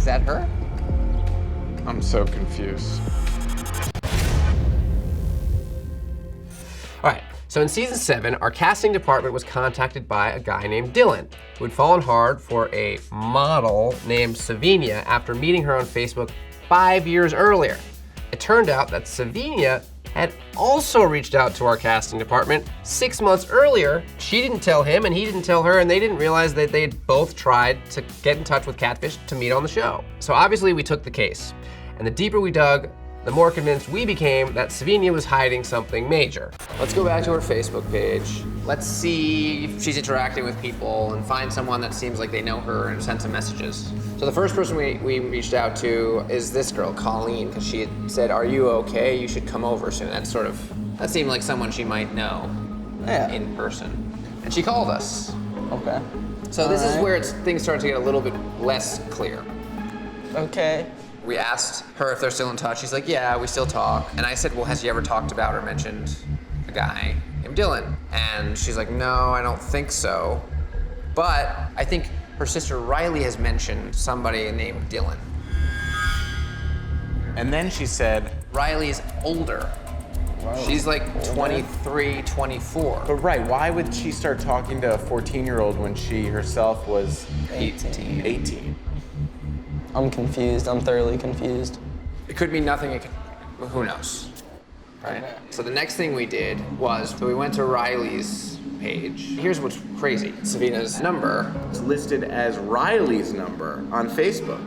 Is that her? I'm so confused. All right, so in season 7, our casting department was contacted by a guy named Dylan, who had fallen hard for a model named Savenia after meeting her on Facebook 5 years earlier. It turned out that Savenia had also reached out to our casting department 6 months earlier. She didn't tell him and he didn't tell her, and they didn't realize that they had both tried to get in touch with Catfish to meet on the show. So obviously we took the case, and the deeper we dug, the more convinced we became that Savenia was hiding something major. Let's go back to her Facebook page. Let's see if she's interacting with people and find someone that seems like they know her and send some messages. So the first person we reached out to is this girl, Colleen, because she had said, "Are you okay? You should come over soon." That seemed like someone she might know in person. And she called us. Okay. So this is where things start to get a little bit less clear. Okay. We asked her if they're still in touch. She's like, yeah, we still talk. And I said, well, has she ever talked about or mentioned a guy named Dylan? And she's like, no, I don't think so. But I think her sister Riley has mentioned somebody named Dylan. And then she said, Riley's older. She's like 23, 24. but right, why would she start talking to a 14-year-old when she herself was 18? I'm confused. I'm thoroughly confused. It could mean nothing. Who knows, right? So the next thing we did was we went to Riley's page. Here's what's crazy. Savina's number. It's listed as Riley's number on Facebook.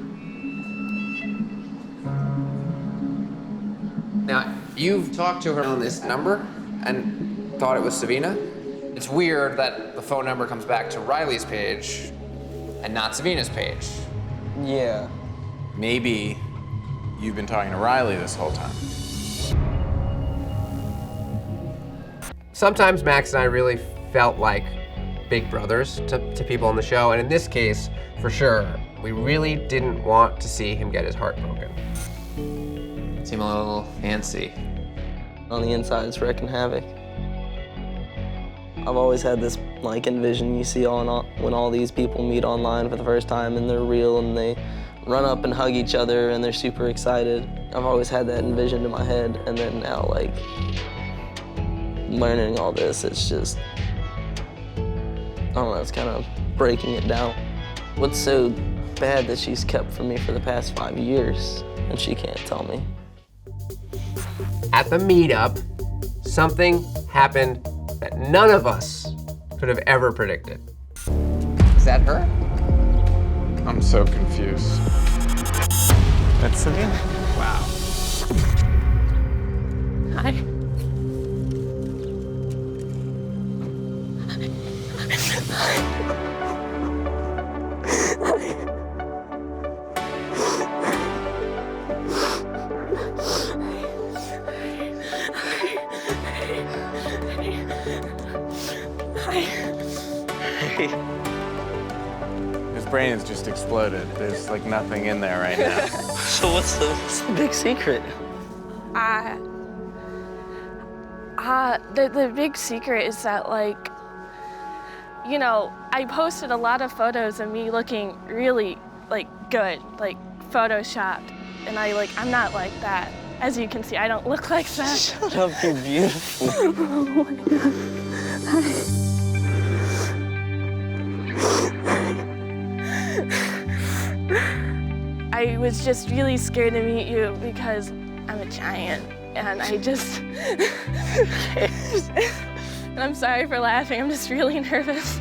Now, you've talked to her on this number and thought it was Savina. It's weird that the phone number comes back to Riley's page and not Savina's page. Yeah. Maybe you've been talking to Riley this whole time. Sometimes Max and I really felt like big brothers to people on the show, and in this case, for sure, we really didn't want to see him get his heart broken. Seem a little antsy. On the inside, it's wrecking havoc. I've always had this like envision you see when all these people meet online for the first time and they're real and they run up and hug each other and they're super excited. I've always had that envisioned in my head, and then now like learning all this, it's just, I don't know, it's kind of breaking it down. What's so bad that she's kept from me for the past 5 years and she can't tell me? At the meetup, something happened that none of us could have ever predicted. Is that her? I'm so confused. That's Savina. Wow. Hi. His brain has just exploded. There's like nothing in there right now. So what's the big secret? The big secret is that, like, you know, I posted a lot of photos of me looking really, like, good, like, photoshopped. And I'm not like that. As you can see, I don't look like that. Shut up, you're beautiful. Oh my God. I was just really scared to meet you because I'm a giant, and I just... And I'm sorry for laughing, I'm just really nervous.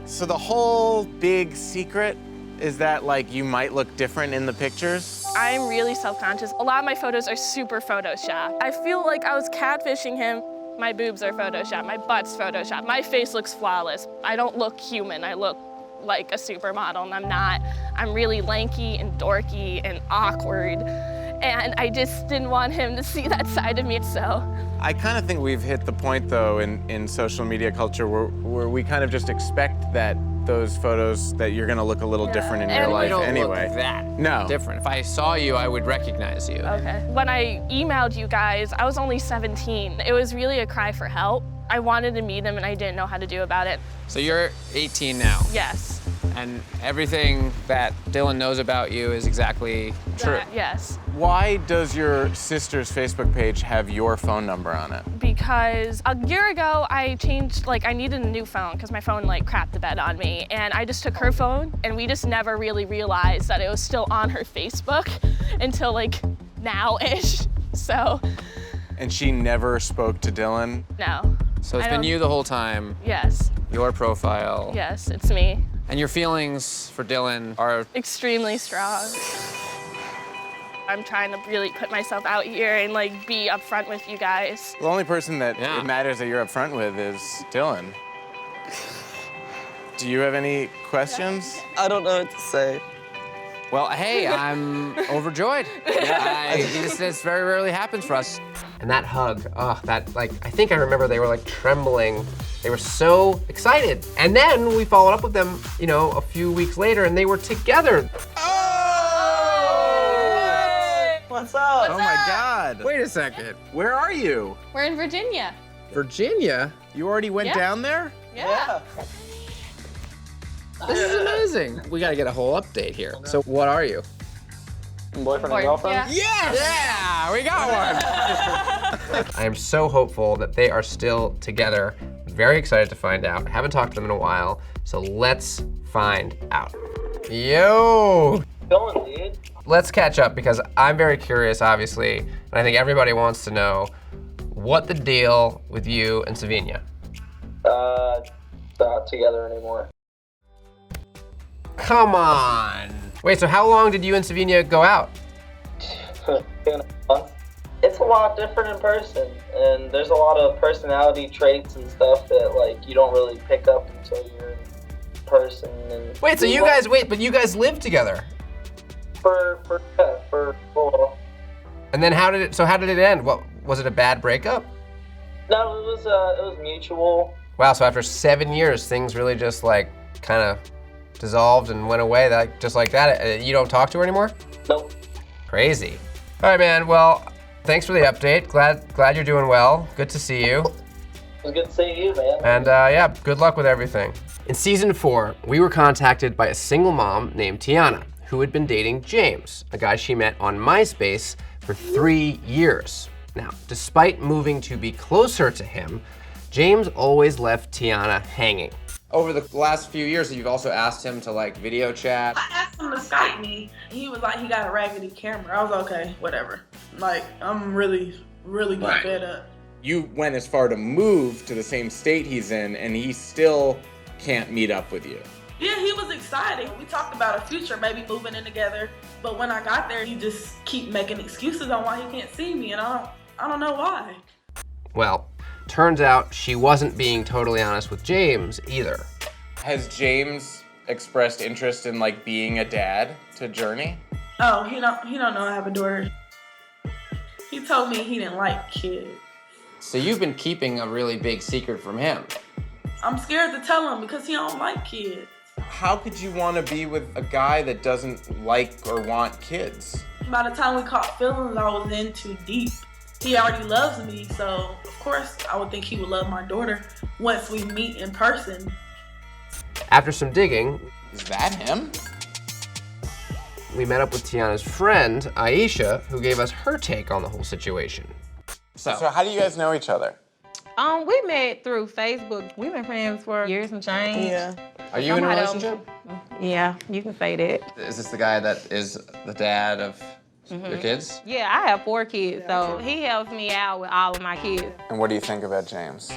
So the whole big secret is that like you might look different in the pictures? I'm really self-conscious. A lot of my photos are super photoshopped. I feel like I was catfishing him. My boobs are photoshopped, my butt's photoshopped, my face looks flawless. I don't look human, I look like a supermodel, and I'm not. I'm really lanky and dorky and awkward, and I just didn't want him to see that side of me, so. I kind of think we've hit the point though in social media culture where we kind of just expect that those photos that you're gonna look a little different in your life anyway. Look that No. different. If I saw you, I would recognize you. Okay. When I emailed you guys, I was only 17. It was really a cry for help. I wanted to meet him and I didn't know how to do about it. So you're 18 now. Yes. And everything that Dylan knows about you is exactly true. Yes. Why does your sister's Facebook page have your phone number on it? Because a year ago, I changed, I needed a new phone because my phone, crapped the bed on me. And I just took her phone, and we just never really realized that it was still on her Facebook until, now-ish, so. And she never spoke to Dylan? No. So it's been you the whole time. Yes. Your profile. Yes, it's me. And your feelings for Dylan are extremely strong. I'm trying to really put myself out here and be upfront with you guys. The only person that it matters that you're upfront with is Dylan. Do you have any questions? I don't know what to say. Well, hey, I'm overjoyed. This very rarely happens for us. And that hug, I think I remember they were trembling. They were so excited. And then we followed up with them, a few weeks later, and they were together. Oh! What's up? Oh my God. Wait a second. Where are you? We're in Virginia. Virginia? You already went down there? Yeah. This is amazing. We gotta get a whole update here. So what are you? Boyfriend and girlfriend? Yeah. Yes! Yeah, we got one. I am so hopeful that they are still together. Very excited to find out. Haven't talked to them in a while, so let's find out. Yo! Going, dude. Let's catch up because I'm very curious, obviously, and I think everybody wants to know what the deal with you and Savenia. Not together anymore. Come on. Wait, so how long did you and Savenia go out? It's a lot different in person, and there's a lot of personality traits and stuff that you don't really pick up until you're in person. And Wait, so you guys lived together? For And then how did it end? What was it, a bad breakup? No, it was mutual. Wow, so after 7 years, things really just kind of dissolved and went away, just like that. You don't talk to her anymore? Nope. Crazy. All right, man. Well, thanks for the update. Glad you're doing well. Good to see you. It was good to see you, man. And yeah, good luck with everything. In season 4, we were contacted by a single mom named Tiana, who had been dating James, a guy she met on MySpace for 3 years. Now, despite moving to be closer to him, James always left Tiana hanging. Over the last few years, you've also asked him to video chat. I asked him to Skype me. He was like, he got a raggedy camera. I was okay, whatever. I'm really getting fed up. You went as far to move to the same state he's in, and he still can't meet up with you. Yeah, he was excited. We talked about a future, maybe moving in together. But when I got there, he just keep making excuses on why he can't see me, and I don't know why. Well, turns out she wasn't being totally honest with James either. Has James expressed interest in being a dad to Journey? Oh, he don't know I have a daughter. He told me he didn't like kids. So you've been keeping a really big secret from him. I'm scared to tell him because he don't like kids. How could you want to be with a guy that doesn't like or want kids? By the time we caught feelings, I was in too deep. He already loves me, so of course I would think he would love my daughter once we meet in person. After some digging, Is that him? we met up with Tiana's friend, Aisha, who gave us her take on the whole situation. So how do you guys know each other? We met through Facebook. We've been friends for years and change. Yeah. Are you in a relationship? Yeah, you can say that. Is this the guy that is the dad of your kids? Yeah, I have 4 kids, so he helps me out with all of my kids. And what do you think about James?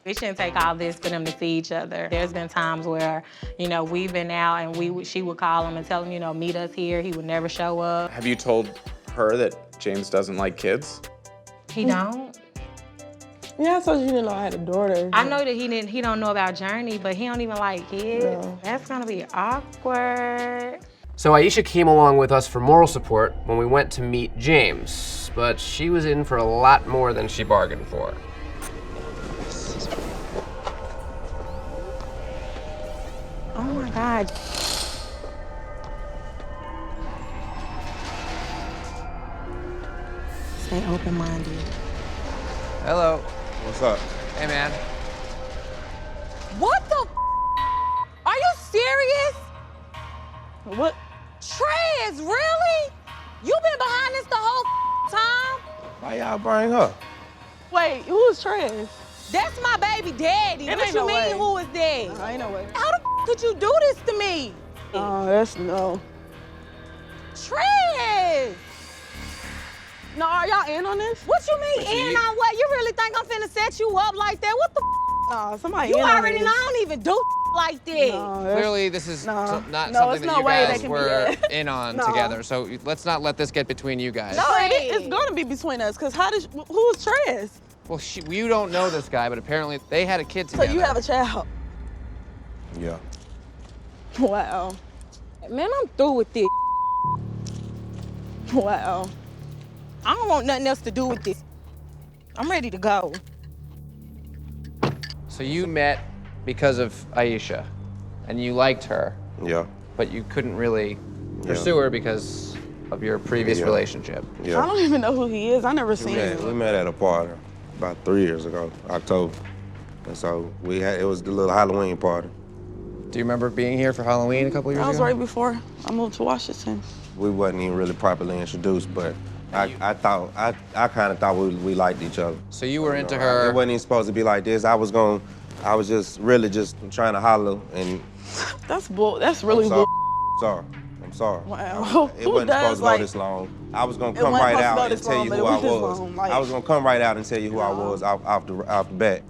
We shouldn't take all this for them to see each other. There's been times where, we've been out and she would call him and tell him, meet us here. He would never show up. Have you told her that James doesn't like kids? He don't. Yeah, I told you didn't know I had a daughter. I know that he don't know about Journey, but he don't even like kids. No. That's gonna be awkward. So Aisha came along with us for moral support when we went to meet James, but she was in for a lot more than she bargained for. Oh my God. Stay open-minded. Hello. What's up? Hey, man. What the Are you serious? What? Trez, really? You been behind this the whole time? Why y'all bring her? Wait, who is Trez? That's my baby daddy. It What ain't you no mean, way. who is that? Nah, ain't no way. How the could you do this to me? Oh, that's no. Trez! No, are y'all in on this? What you mean, in on what? You really think I'm finna set you up like that? What the Nah, somebody You in on already this. know I don't even do like that. No, that's- Clearly, this is No. not No, something it's that no you way they guys can be were at. in on No. together. So let's not let this get between you guys. No, it's gonna be between us, because who's Trez? Well, you don't know this guy, but apparently they had a kid So together. you have a child. Yeah. Wow. Man, I'm through with this. Wow. I don't want nothing else to do with this. I'm ready to go. So you met because of Aisha, and you liked her, Yeah. but you couldn't really pursue her because of your previous Yeah. relationship. Yeah. I don't even know who he is. I never We seen met, him. we met at a party about 3 years ago, October. And so it was the little Halloween party. Do you remember being here for Halloween a couple years That was ago? right before I moved to Washington. We wasn't even really properly introduced, but I kind of thought we liked each other. So you were into It her. wasn't even supposed to be like this. I was just really just trying to holler and That's really I'm bull. I'm sorry. Wow. It Who wasn't does, supposed to like, go this long. I was gonna it come wasn't right supposed to out go and this tell long, you but who it I was this was. long, like- I was gonna come right out and tell you who I was off the bat.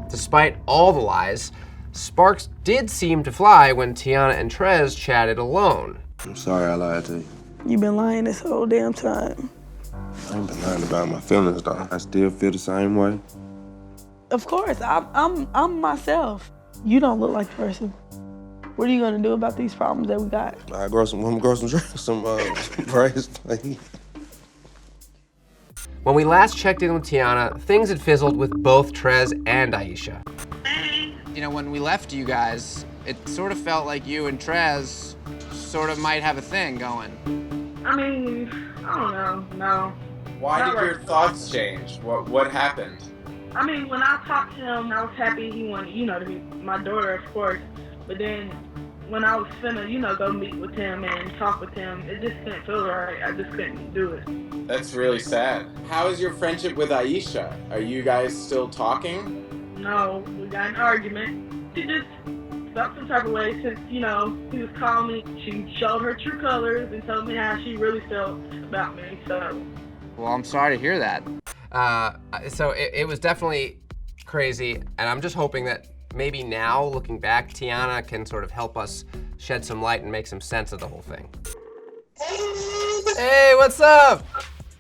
Despite all the lies, sparks did seem to fly when Tiana and Trez chatted alone. I'm sorry I lied to you. You've been lying this whole damn time. I ain't been lying about my feelings though. I still feel the same way. Of course, I'm myself. You don't look like the person. What are you gonna do about these problems that we got? I'm gonna grow some braids, please. When we last checked in with Tiana, things had fizzled with both Trez and Aisha. You know, when we left you guys, it sort of felt like you and Trez sort of might have a thing going. I mean, I don't know. No. Why Not did right. your thoughts change? What happened? I mean, when I talked to him, I was happy he wanted, to be my daughter, of course. But then when I was finna, go meet with him and talk with him, it just didn't feel right. I just couldn't do it. That's really sad. How is your friendship with Aisha? Are you guys still talking? No, we got an argument. She just felt some type of way since, he was calling me. She showed her true colors and told me how she really felt about me, so. Well, I'm sorry to hear that. So it was definitely crazy, and I'm just hoping that maybe now, looking back, Tiana can sort of help us shed some light and make some sense of the whole thing. Hey, what's up?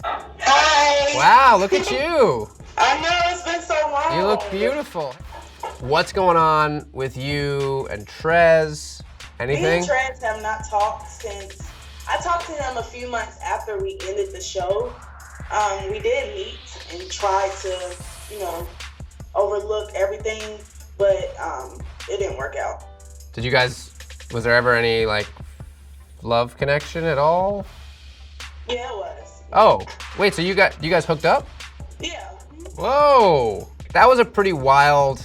Hi. Wow, look at you. I know, it's been so long. You look beautiful. What's going on with you and Trez? Anything? Me and Trez have not talked since, I talked to him a few months after we ended the show. We did meet and try to, overlook everything, but it didn't work out. Did you guys, was there ever any love connection at all? Yeah, it was. Oh, wait, so you guys hooked up? Yeah. Whoa, that was a pretty wild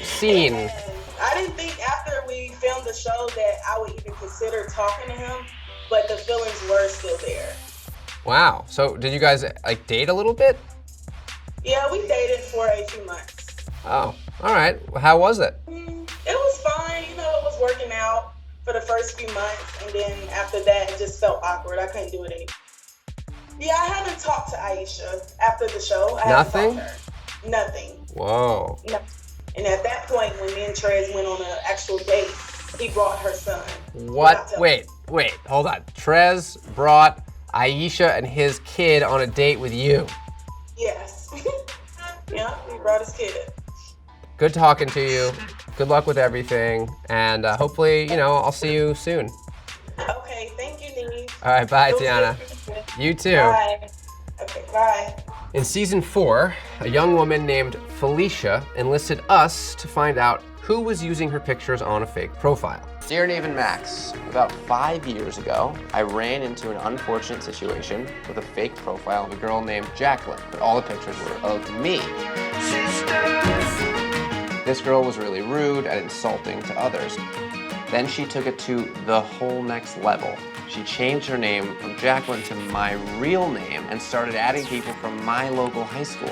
scene. And I didn't think after we filmed the show that I would even consider talking to him, but the feelings were still there. Wow, so did you guys date a little bit? Yeah, we dated for a few months. Oh, all right, how was it? It was fine, it was working out for the first few months, and then after that, it just felt awkward. I couldn't do it anymore. Yeah, I haven't talked to Aisha after the show. I Nothing? haven't talked to her. Nothing. Whoa. No. And at that point, when me and Trez went on an actual date, he brought her son. What? Wait, hold on. Trez brought Aisha and his kid on a date with you. Yes. Yeah, he brought his kid. Good talking to you. Good luck with everything. And hopefully, I'll see you soon. Okay, thank you, Nene. All right, bye, Tiana. You too. Bye. Okay, bye. In season 4, a young woman named Felicia enlisted us to find out who was using her pictures on a fake profile. Dear Nave and Max, about 5 years ago, I ran into an unfortunate situation with a fake profile of a girl named Jacqueline, but all the pictures were of me. This girl was really rude and insulting to others. Then she took it to the whole next level. She changed her name from Jacqueline to my real name and started adding people from my local high school.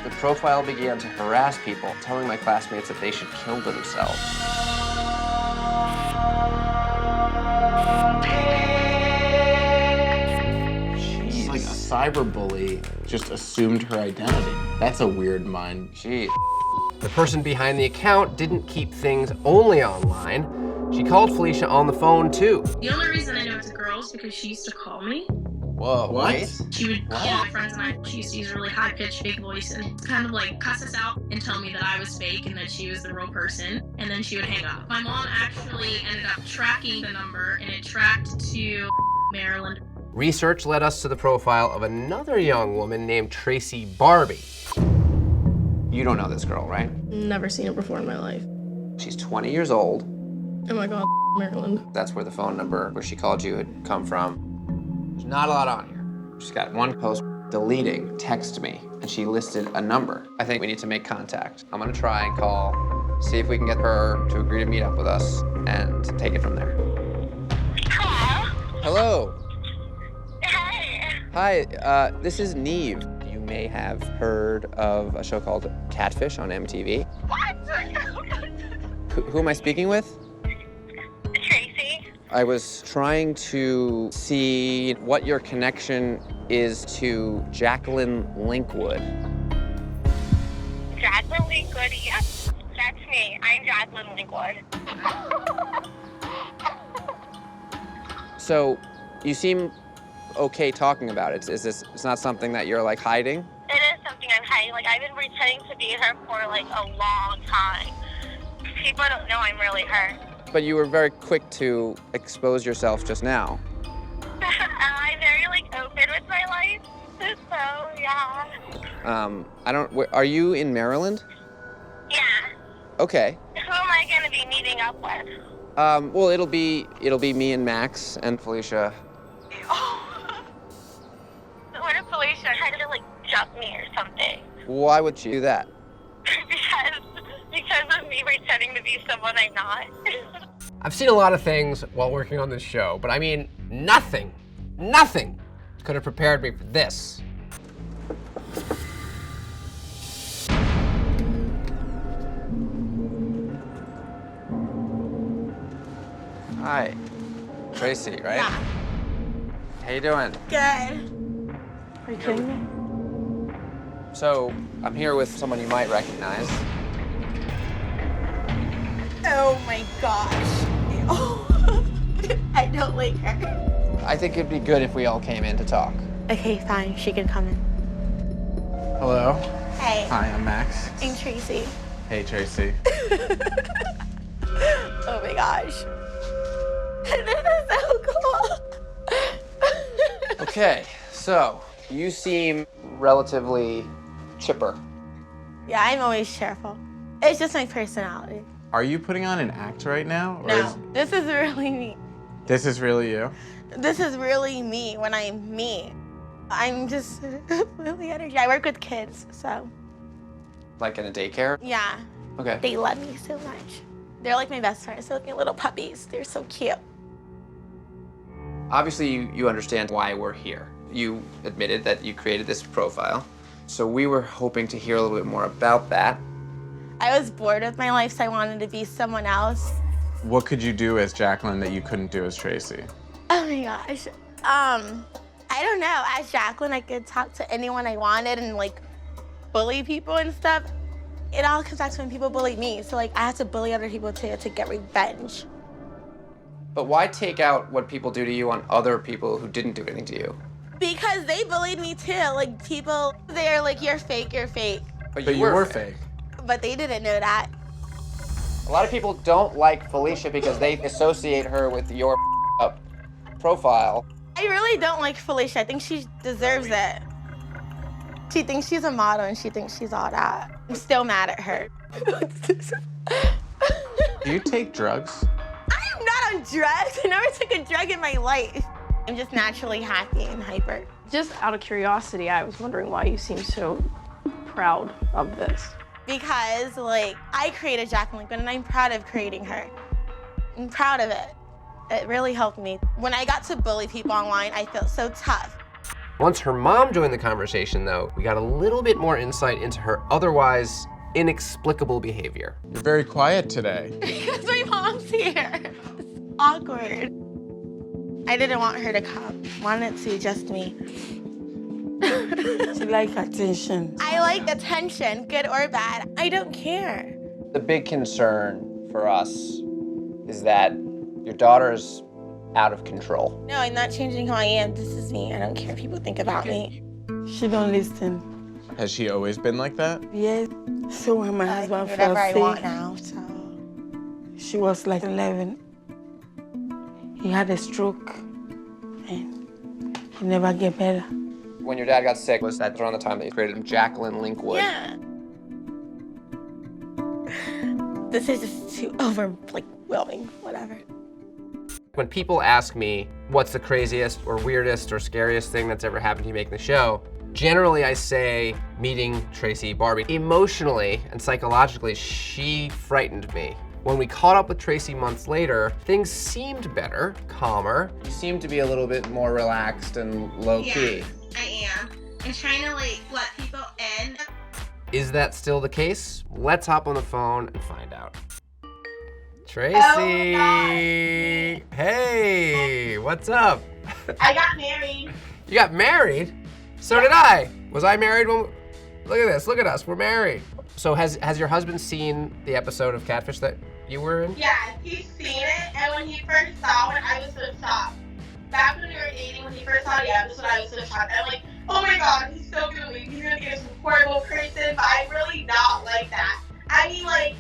The profile began to harass people, telling my classmates that they should kill themselves. It's like a cyberbully just assumed her identity. That's a weird mind. Jeez. The person behind the account didn't keep things only online. She called Felicia on the phone too. The only reason I know it's a girl is because she used to call me. Whoa, what? She would call my friends and she used to use a really high-pitched fake voice and kind of like cuss us out and tell me that I was fake and that she was the real person, and then she would hang up. My mom actually ended up tracking the number and it tracked to Maryland. Research led us to the profile of another young woman named Tracy Barbie. You don't know this girl, right? Never seen her before in my life. She's 20 years old. Oh my God, Maryland. That's where the phone number where she called you had come from. There's not a lot on here. She's got one post deleting, text me, and she listed a number. I think we need to make contact. I'm gonna try and call, see if we can get her to agree to meet up with us and take it from there. Hello. Hi, this is Neve. You may have heard of a show called Catfish on MTV. What? Who am I speaking with? Tracy. I was trying to see what your connection is to Jacqueline Linkwood. Jacqueline Linkwood, yes, that's me. I'm Jacqueline Linkwood. So, you seem okay talking about it. It's not something that you're like hiding? It is something I'm hiding. Like, I've been pretending to be her for like a long time. People don't know I'm really her. But you were very quick to expose yourself just now. I'm very like open with my life, so yeah. Are you in Maryland? Yeah. Okay. Who am I gonna be meeting up with? Well, it'll be me and Max and Felicia. What if Felicia tried to like jump me or something? Why would she do that? because of me pretending to be someone I'm not. I've seen a lot of things while working on this show, but I mean, nothing could have prepared me for this. Hi, Tracy, right? Yeah. How you doing? Good. Are you kidding me? So, I'm here with someone you might recognize. Oh my gosh. Oh, I don't like her. I think it'd be good if we all came in to talk. Okay, fine. She can come in. Hello. Hey. Hi, I'm Max. I'm Tracy. Hey, Tracy. Oh my gosh. This is so cool. Okay, so you seem relatively chipper. Yeah, I'm always cheerful. It's just my personality. Are you putting on an act right now? Or No, this is really me. This is really you? This is really me when I'm me. I'm just really energetic. I work with kids, so. Like in a daycare? Yeah. Okay. They love me so much. They're like my best friends. They're like my little puppies. They're so cute. Obviously, you understand why we're here. You admitted that you created this profile. So we were hoping to hear a little bit more about that. I was bored with my life, so I wanted to be someone else. What could you do as Jacqueline that you couldn't do as Tracy? Oh my gosh. I don't know. As Jacqueline, I could talk to anyone I wanted and like bully people and stuff. It all comes back to when people bully me. So like I have to bully other people too to get revenge. But why take out what people do to you on other people who didn't do anything to you? Because they bullied me too. Like people, they're like, you're fake, you're fake. But you were fake. But they didn't know that. A lot of people don't like Felicia because they associate her with your profile. I really don't like Felicia. I think she deserves it. She thinks she's a model and she thinks she's all that. I'm still mad at her. Do you take drugs? I'm not on drugs. I never took a drug in my life. I'm just naturally happy and hyper. Just out of curiosity, I was wondering why you seem so proud of this. Because, like, I created Jacqueline Linkwood and I'm proud of creating her. I'm proud of it. It really helped me. When I got to bully people online, I felt so tough. Once her mom joined the conversation, though, we got a little bit more insight into her otherwise inexplicable behavior. You're very quiet today. Because my mom's here. It's awkward. I didn't want her to come. Wanted to, just me. She like attention. I like attention, good or bad. I don't care. The big concern for us is that your daughter's out of control. No, I'm not changing who I am. This is me. I don't care what people think about me. She don't listen. Has she always been like that? Yes. So when my husband fell Whatever I sick, want now, so. she was like 11. He had a stroke, and he never get better. When your dad got sick, was that around the time that you created Jacqueline Linkwood? Yeah. This is just too overwhelming, whatever. When people ask me what's the craziest or weirdest or scariest thing that's ever happened to you making the show, generally I say meeting Tracy Barbie. Emotionally and psychologically, she frightened me. When we caught up with Tracy months later, things seemed better, calmer. You seem to be a little bit more relaxed and low-key. Yeah, I am. I'm trying to let people in. Is that still the case? Let's hop on the phone and find out. Tracy! Oh, hey, what's up? I got married. You got married? So did I. Was I married when, look at this, look at us, we're married. So has your husband seen the episode of Catfish that you were in? Yeah, he's seen it, and when he first saw it, I was so shocked. Back when we were dating, when he first saw the episode, I was so shocked. I'm like, oh my god, he's so good. He's gonna be this horrible person, but I'm really not like that. I mean, I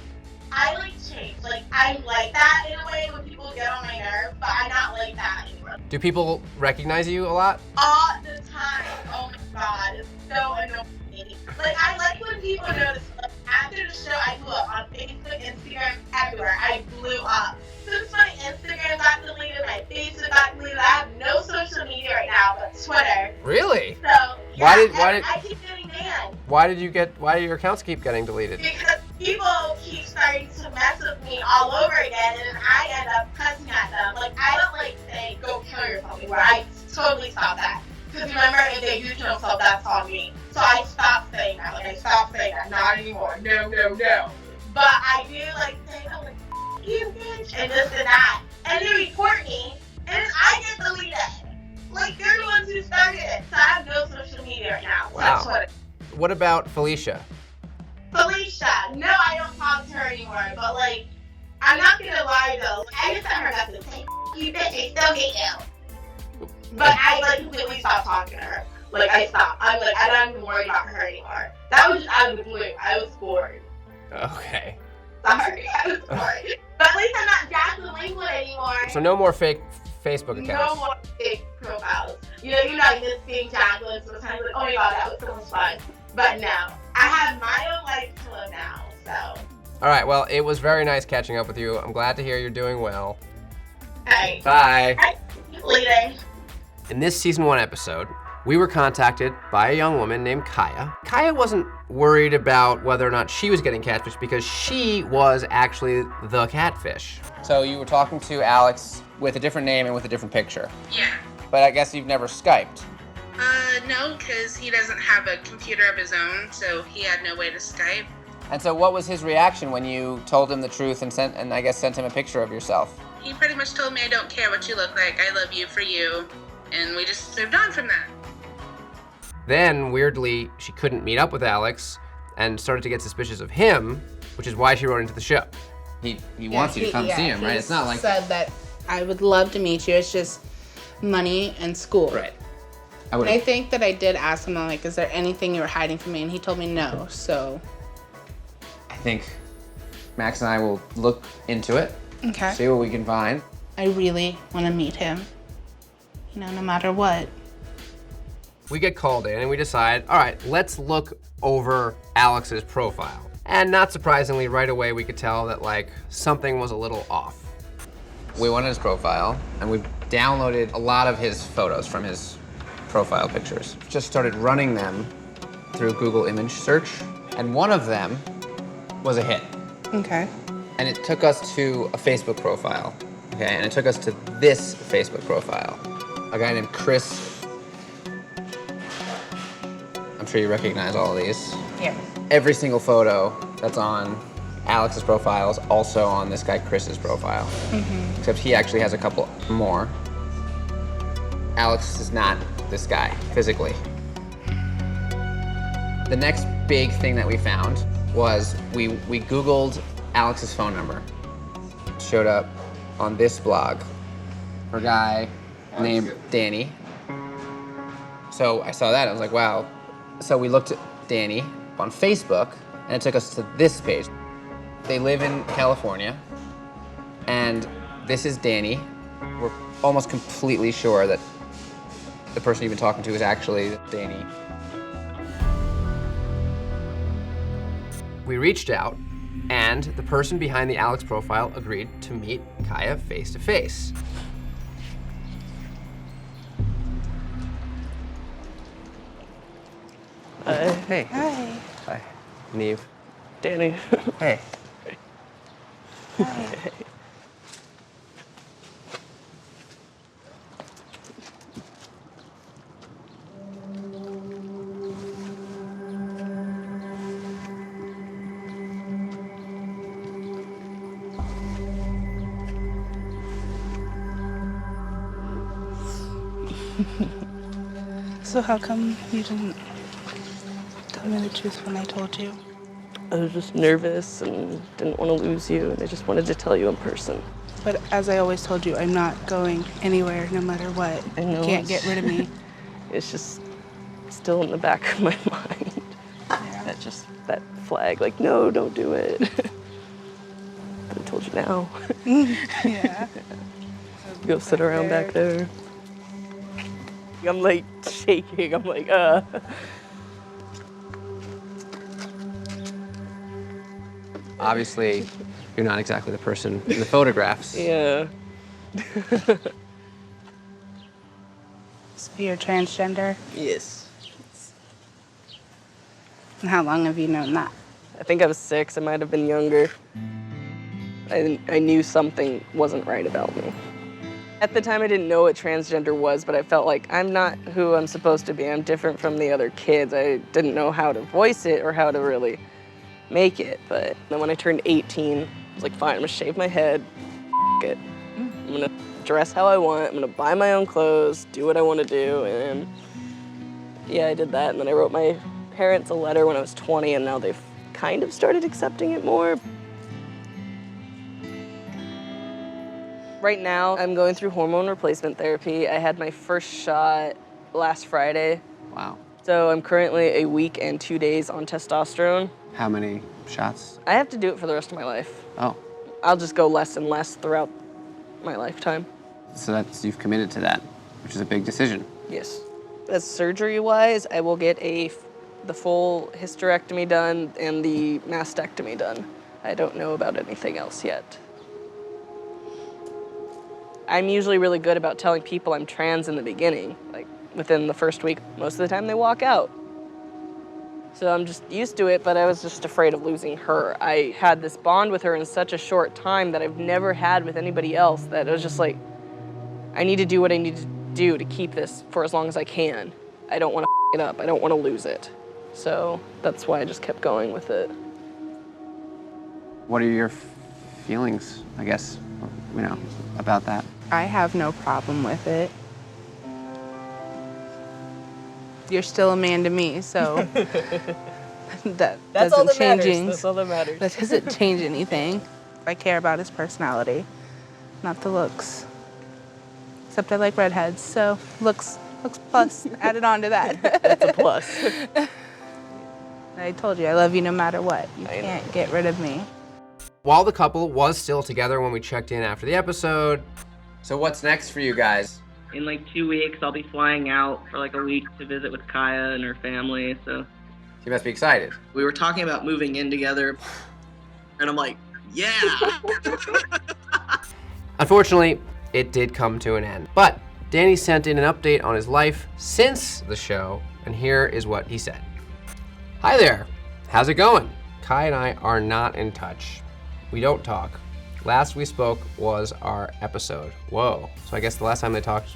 change. I'm like that in a way when people get on my nerves, but I'm not like that anymore. Do people recognize you a lot? All the time. Oh my god, it's so annoying. I like when people notice. After the show, I blew up on Facebook, Instagram, everywhere. I blew up. Since my Instagram got deleted, my Facebook got deleted, I have no social media right now but Twitter. Really? So, yeah, Why did I keep getting banned. why did your accounts keep getting deleted? Because people keep starting to mess with me all over again, and I end up cussing at them. I don't say, go kill yourself anymore. I totally stopped that. Because remember, if they do kill themselves, that's on me. So I stopped saying that. I stopped saying that. Not anymore. No. But I do say, oh, you bitch, and this and that. And they report me, and I get deleted. They're the ones who started it. So I have no social media right now. Wow. So that's What about Felicia? Felicia, no, I don't talk to her anymore. But I'm not gonna lie though. I just sent her a message saying, you bitch, I still hate you. But I completely stopped talking to her. I stopped. I'm not even worried about her anymore. That was just out of the blue. I was bored. Okay. Sorry, I was bored. But at least I'm not Jacqueline Linkwood anymore. So no more fake Facebook accounts? No more fake profiles. You know, I miss being Jacqueline sometimes. Oh my god, that was so much fun. But no, I have my own life to live now, so. All right, well, it was very nice catching up with you. I'm glad to hear you're doing well. Hey. Bye. Later. In this season 1 episode, we were contacted by a young woman named Kaya. Kaya wasn't worried about whether or not she was getting catfished because she was actually the catfish. So you were talking to Alex with a different name and with a different picture. Yeah. But I guess you've never Skyped. No, because he doesn't have a computer of his own, so he had no way to Skype. And so what was his reaction when you told him the truth and I guess sent him a picture of yourself? He pretty much told me, I don't care what you look like, I love you for you. And we just moved on from that. Then, weirdly, she couldn't meet up with Alex and started to get suspicious of him, which is why she wrote into the show. He wants you to come see him, right? It's not like... He said that I would love to meet you, it's just money and school. Right. And I think that I did ask him, is there anything you were hiding from me? And he told me no, so. I think Max and I will look into it. Okay. See what we can find. I really want to meet him, no matter what. We get called in and we decide, all right, let's look over Alex's profile. And not surprisingly, right away we could tell that something was a little off. We went on his profile and we downloaded a lot of his photos from his profile pictures. Just started running them through Google image search, and one of them was a hit. Okay. And it took us to a Facebook profile, okay? And it took us to this Facebook profile. A guy named Chris. I'm sure you recognize all of these. Yeah. Every single photo that's on Alex's profile is also on this guy Chris's profile. Mm-hmm. Except he actually has a couple more. Alex is not this guy, physically. The next big thing that we found was we Googled Alex's phone number. It showed up on this blog for a guy named Danny. So I saw that, I was like, wow. So we looked at Danny on Facebook, and it took us to this page. They live in California, and this is Danny. We're almost completely sure that the person you've been talking to is actually Danny. We reached out, and the person behind the Alex profile agreed to meet Kaya face to face. Hey. Hi. Hi. Neve. Danny. Hey. Hi. So how come you didn't tell me the truth when I told you? I was just nervous and didn't want to lose you, and I just wanted to tell you in person. But as I always told you, I'm not going anywhere no matter what. I know. You can't get rid of me. It's just still in the back of my mind. Yeah. That flag, like, no, don't do it. But I told you now. Yeah. Go sit around back there. I'm like shaking. I'm like, Obviously, you're not exactly the person in the photographs. Yeah. So you're transgender? Yes. And how long have you known that? I think I was 6. I might have been younger. I knew something wasn't right about me. At the time, I didn't know what transgender was, but I felt like I'm not who I'm supposed to be. I'm different from the other kids. I didn't know how to voice it or how to really make it. But then when I turned 18, I was like, fine, I'm gonna shave my head, it. I'm gonna dress how I want, I'm gonna buy my own clothes, do what I wanna do, and yeah, I did that. And then I wrote my parents a letter when I was 20, and now they've kind of started accepting it more. Right now, I'm going through hormone replacement therapy. I had my first shot last Friday. Wow. So I'm currently a week and 2 days on testosterone. How many shots? I have to do it for the rest of my life. Oh. I'll just go less and less throughout my lifetime. So you've committed to that, which is a big decision. Yes. As surgery-wise, I will get the full hysterectomy done and the mastectomy done. I don't know about anything else yet. I'm usually really good about telling people I'm trans in the beginning. Like, within the first week, most of the time they walk out. So I'm just used to it, but I was just afraid of losing her. I had this bond with her in such a short time that I've never had with anybody else, that it was just like, I need to do what I need to do to keep this for as long as I can. I don't want to it up. I don't want to lose it. So that's why I just kept going with it. What are your feelings, I guess, about that? I have no problem with it. You're still a man to me, so that's all that that matters. changing. That's all that matters. That doesn't change anything. I care about his personality, not the looks. Except I like redheads, so looks plus added on to that. That's a plus. I told you, I love you no matter what. You can't get rid of me. While the couple was still together when we checked in after the episode. So what's next for you guys? In like 2 weeks, I'll be flying out for like a week to visit with Kaya and her family, so. You must be excited. We were talking about moving in together, and I'm like, yeah! Unfortunately, it did come to an end. But Danny sent in an update on his life since the show, and here is what he said. Hi there, how's it going? Kai and I are not in touch. we don't talk. Last we spoke was our episode. Whoa. So I guess the last time they talked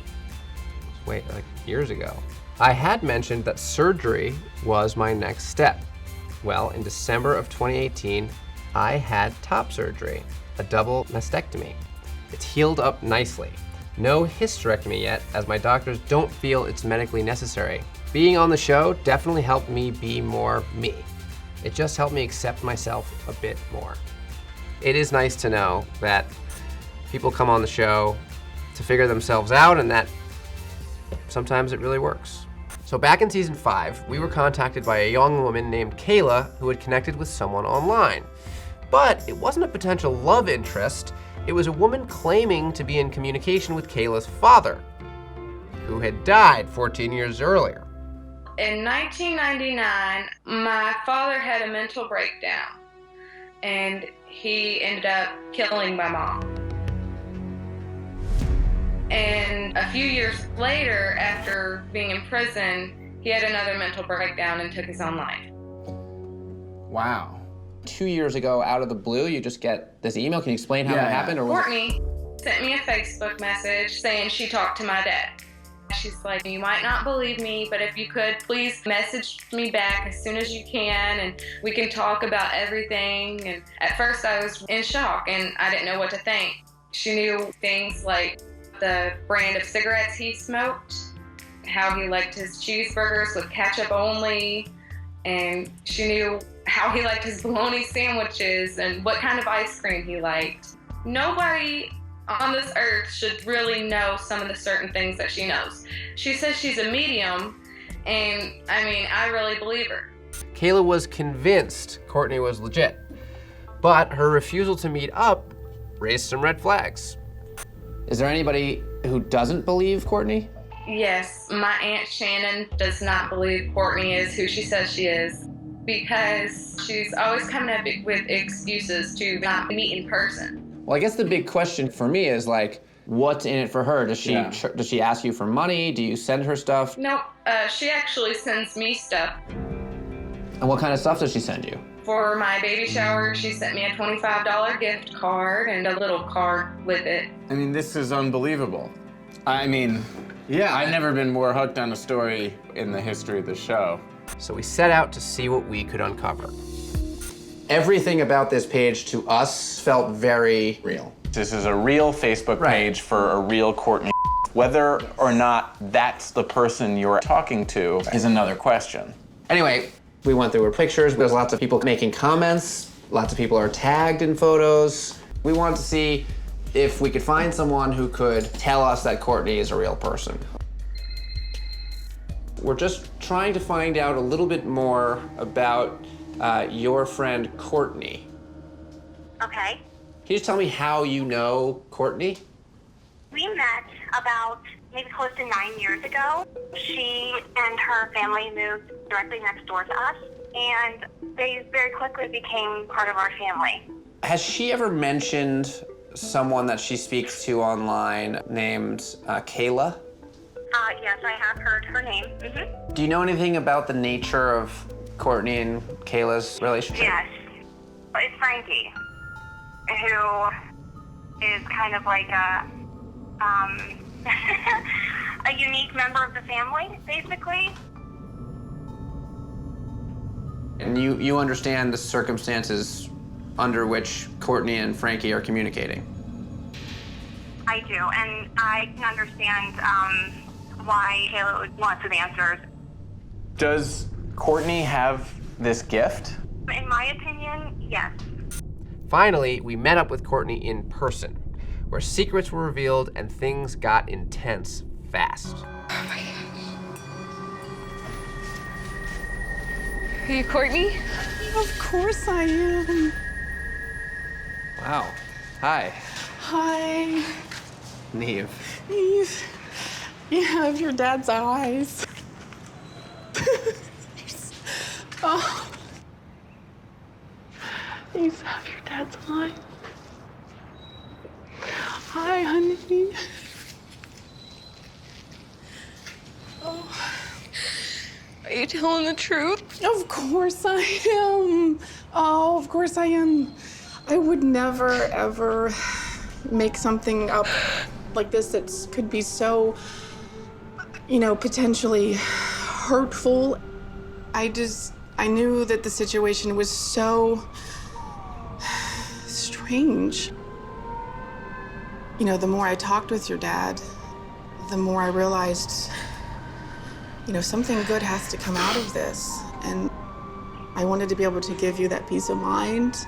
was like years ago. I had mentioned that surgery was my next step. Well, in December of 2018, I had top surgery, a double mastectomy. It's healed up nicely. No hysterectomy yet, as my doctors don't feel it's medically necessary. Being on the show definitely helped me be more me. It just helped me accept myself a bit more. It is nice to know that people come on the show to figure themselves out and that sometimes it really works. So back in season 5, we were contacted by a young woman named Kayla who had connected with someone online. But it wasn't a potential love interest, it was a woman claiming to be in communication with Kayla's father, who had died 14 years earlier. In 1999, my father had a mental breakdown, and he ended up killing my mom. And a few years later, after being in prison, he had another mental breakdown and took his own life. Wow. 2 years ago, out of the blue, you just get this email. Can you explain how that happened? Or Courtney sent me a Facebook message saying she talked to my dad. She's like, you might not believe me, but if you could, please message me back as soon as you can, and we can talk about everything. And at first I was in shock, and I didn't know what to think. She knew things like the brand of cigarettes he smoked, how he liked his cheeseburgers with ketchup only, and she knew how he liked his bologna sandwiches and what kind of ice cream he liked. Nobody on this earth should really know some of the certain things that she knows. She says she's a medium, and I mean, I really believe her. Kayla was convinced Courtney was legit, but her refusal to meet up raised some red flags. Is there anybody who doesn't believe Courtney? Yes, my Aunt Shannon does not believe Courtney is who she says she is, because she's always coming up with excuses to not meet in person. Well, I guess the big question for me is like, what's in it for her? Does she ask you for money? Do you send her stuff? Nope, she actually sends me stuff. And what kind of stuff does she send you? For my baby shower, she sent me a $25 gift card and a little card with it. I mean, this is unbelievable. I mean, yeah, I've never been more hooked on a story in the history of the show. So we set out to see what we could uncover. Everything about this page to us felt very real. This is a real Facebook page for a real Courtney. Whether or not that's the person you're talking to is another question. Anyway, we went through her pictures. There's lots of people making comments. Lots of people are tagged in photos. We wanted to see if we could find someone who could tell us that Courtney is a real person. We're just trying to find out a little bit more about your friend Courtney. Okay. Can you just tell me how you know Courtney? We met about maybe close to 9 years ago. She and her family moved directly next door to us, and they very quickly became part of our family. Has she ever mentioned someone that she speaks to online named Kayla? Yes, I have heard her name. Mm-hmm. Do you know anything about the nature of Courtney and Kayla's relationship? Yes. It's Frankie, who is kind of like a unique member of the family, basically. And you understand the circumstances under which Courtney and Frankie are communicating? I do, and I can understand why Kayla would want some answers. Does Courtney have this gift? In my opinion, yes. Finally, we met up with Courtney in person, where secrets were revealed and things got intense fast. Oh my gosh. Are you Courtney? Of course I am. Wow. Hi. Hi. Neve. Neve. You have your dad's eyes. Oh. You have your dad's eyes. Hi, honey. Oh. Are you telling the truth? Of course I am. Oh, of course I am. I would never, ever make something up like this that could be so, potentially hurtful. I knew that the situation was so strange. The more I talked with your dad, the more I realized, something good has to come out of this. And I wanted to be able to give you that peace of mind.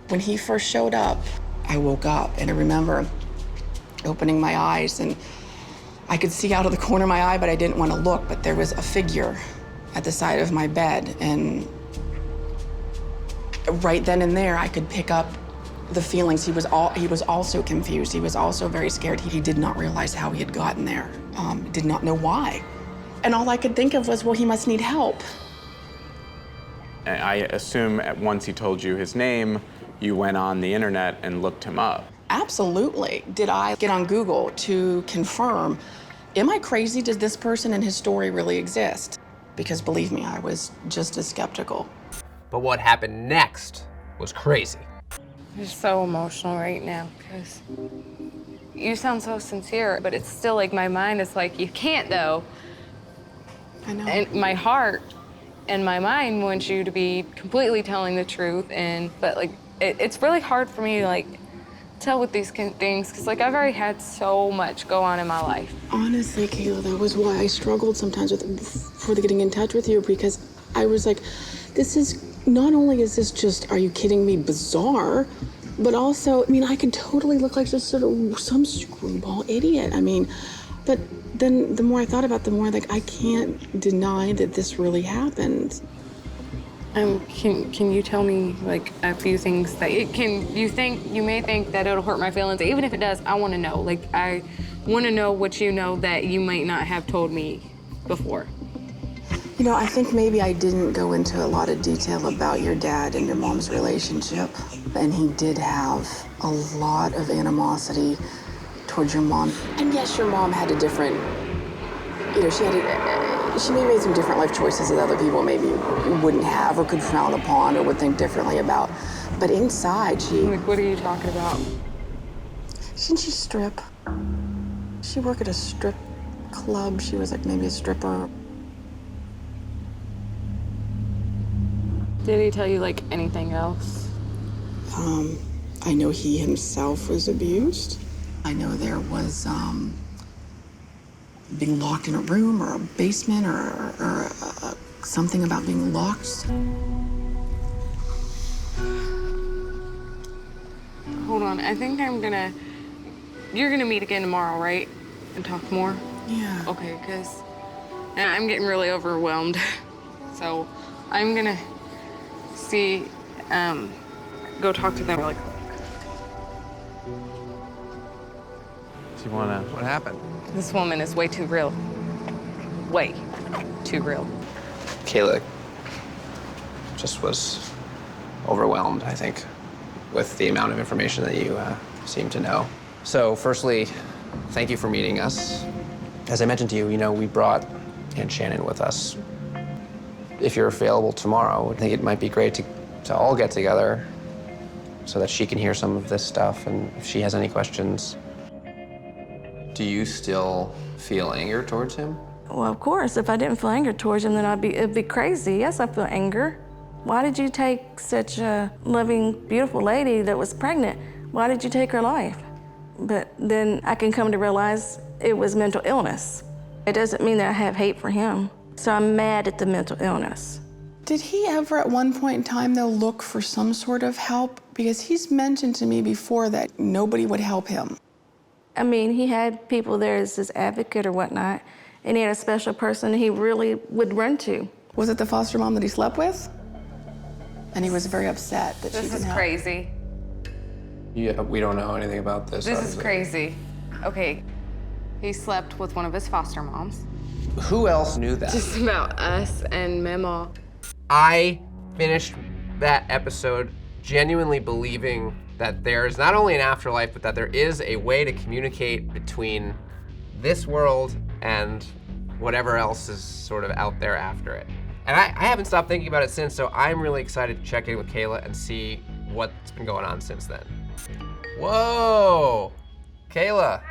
When he first showed up, I woke up and I remember opening my eyes and I could see out of the corner of my eye, but I didn't want to look, but there was a figure at the side of my bed. And right then and there, I could pick up the feelings. He was also confused. He was also very scared. He did not realize how he had gotten there. Did not know why. And all I could think of was, well, he must need help. I assume once he told you his name, you went on the internet and looked him up. Absolutely. Did I get on Google to confirm, am I crazy? Does this person and his story really exist? Because believe me, I was just as skeptical. But what happened next was crazy. I'm just so emotional right now because you sound so sincere, but it's still like my mind is like, you can't though. I know. And my heart and my mind wants you to be completely telling the truth, but like it's really hard for me to like tell with these things because like I've already had so much go on in my life. Honestly, Kayla, that was why I struggled sometimes before getting in touch with you, because I was like, not only is this just, are you kidding me, bizarre, but also, I can totally look like just sort of some screwball idiot. But then the more I thought about it, the more like, I can't deny that this really happened. Can you tell me like a few things that you may think that it'll hurt my feelings. Even if it does, I want to know. Like, I want to know what you know that you might not have told me before. I think maybe I didn't go into a lot of detail about your dad and your mom's relationship. And he did have a lot of animosity towards your mom. And yes, your mom had a different, she may have made some different life choices that other people maybe wouldn't have or could frown upon or would think differently about. But inside, Like, what are you talking about? Didn't she strip? She worked at a strip club. She was like maybe a stripper. Did he tell you like anything else? I know he himself was abused. I know there was being locked in a room or a basement or something about being locked. Hold on, I think you're gonna meet again tomorrow, right? And talk more? Yeah. Okay, because I'm getting really overwhelmed. So I'm gonna go talk to them really quick. What happened? This woman is way too real. Way too real. Kayla just was overwhelmed, I think, with the amount of information that you seem to know. So firstly, thank you for meeting us. As I mentioned to you, we brought Aunt Shannon with us. If you're available tomorrow, I think it might be great to all get together so that she can hear some of this stuff, and if she has any questions. Do you still feel anger towards him? Well, of course. If I didn't feel anger towards him, then it'd be crazy. Yes, I feel anger. Why did you take such a loving, beautiful lady that was pregnant? Why did you take her life? But then I can come to realize it was mental illness. It doesn't mean that I have hate for him. So I'm mad at the mental illness. Did he ever at one point in time, though, look for some sort of help? Because he's mentioned to me before that nobody would help him. He had people there as his advocate or whatnot, and he had a special person he really would run to. Was it the foster mom that he slept with? And he was very upset that she didn't help. This is crazy. Yeah, we don't know anything about this. This is crazy. Okay, he slept with one of his foster moms. Who else knew that? Just about us and Memo. I finished that episode genuinely believing that there's not only an afterlife, but that there is a way to communicate between this world and whatever else is sort of out there after it. And I haven't stopped thinking about it since, so I'm really excited to check in with Kayla and see what's been going on since then. Whoa, Kayla.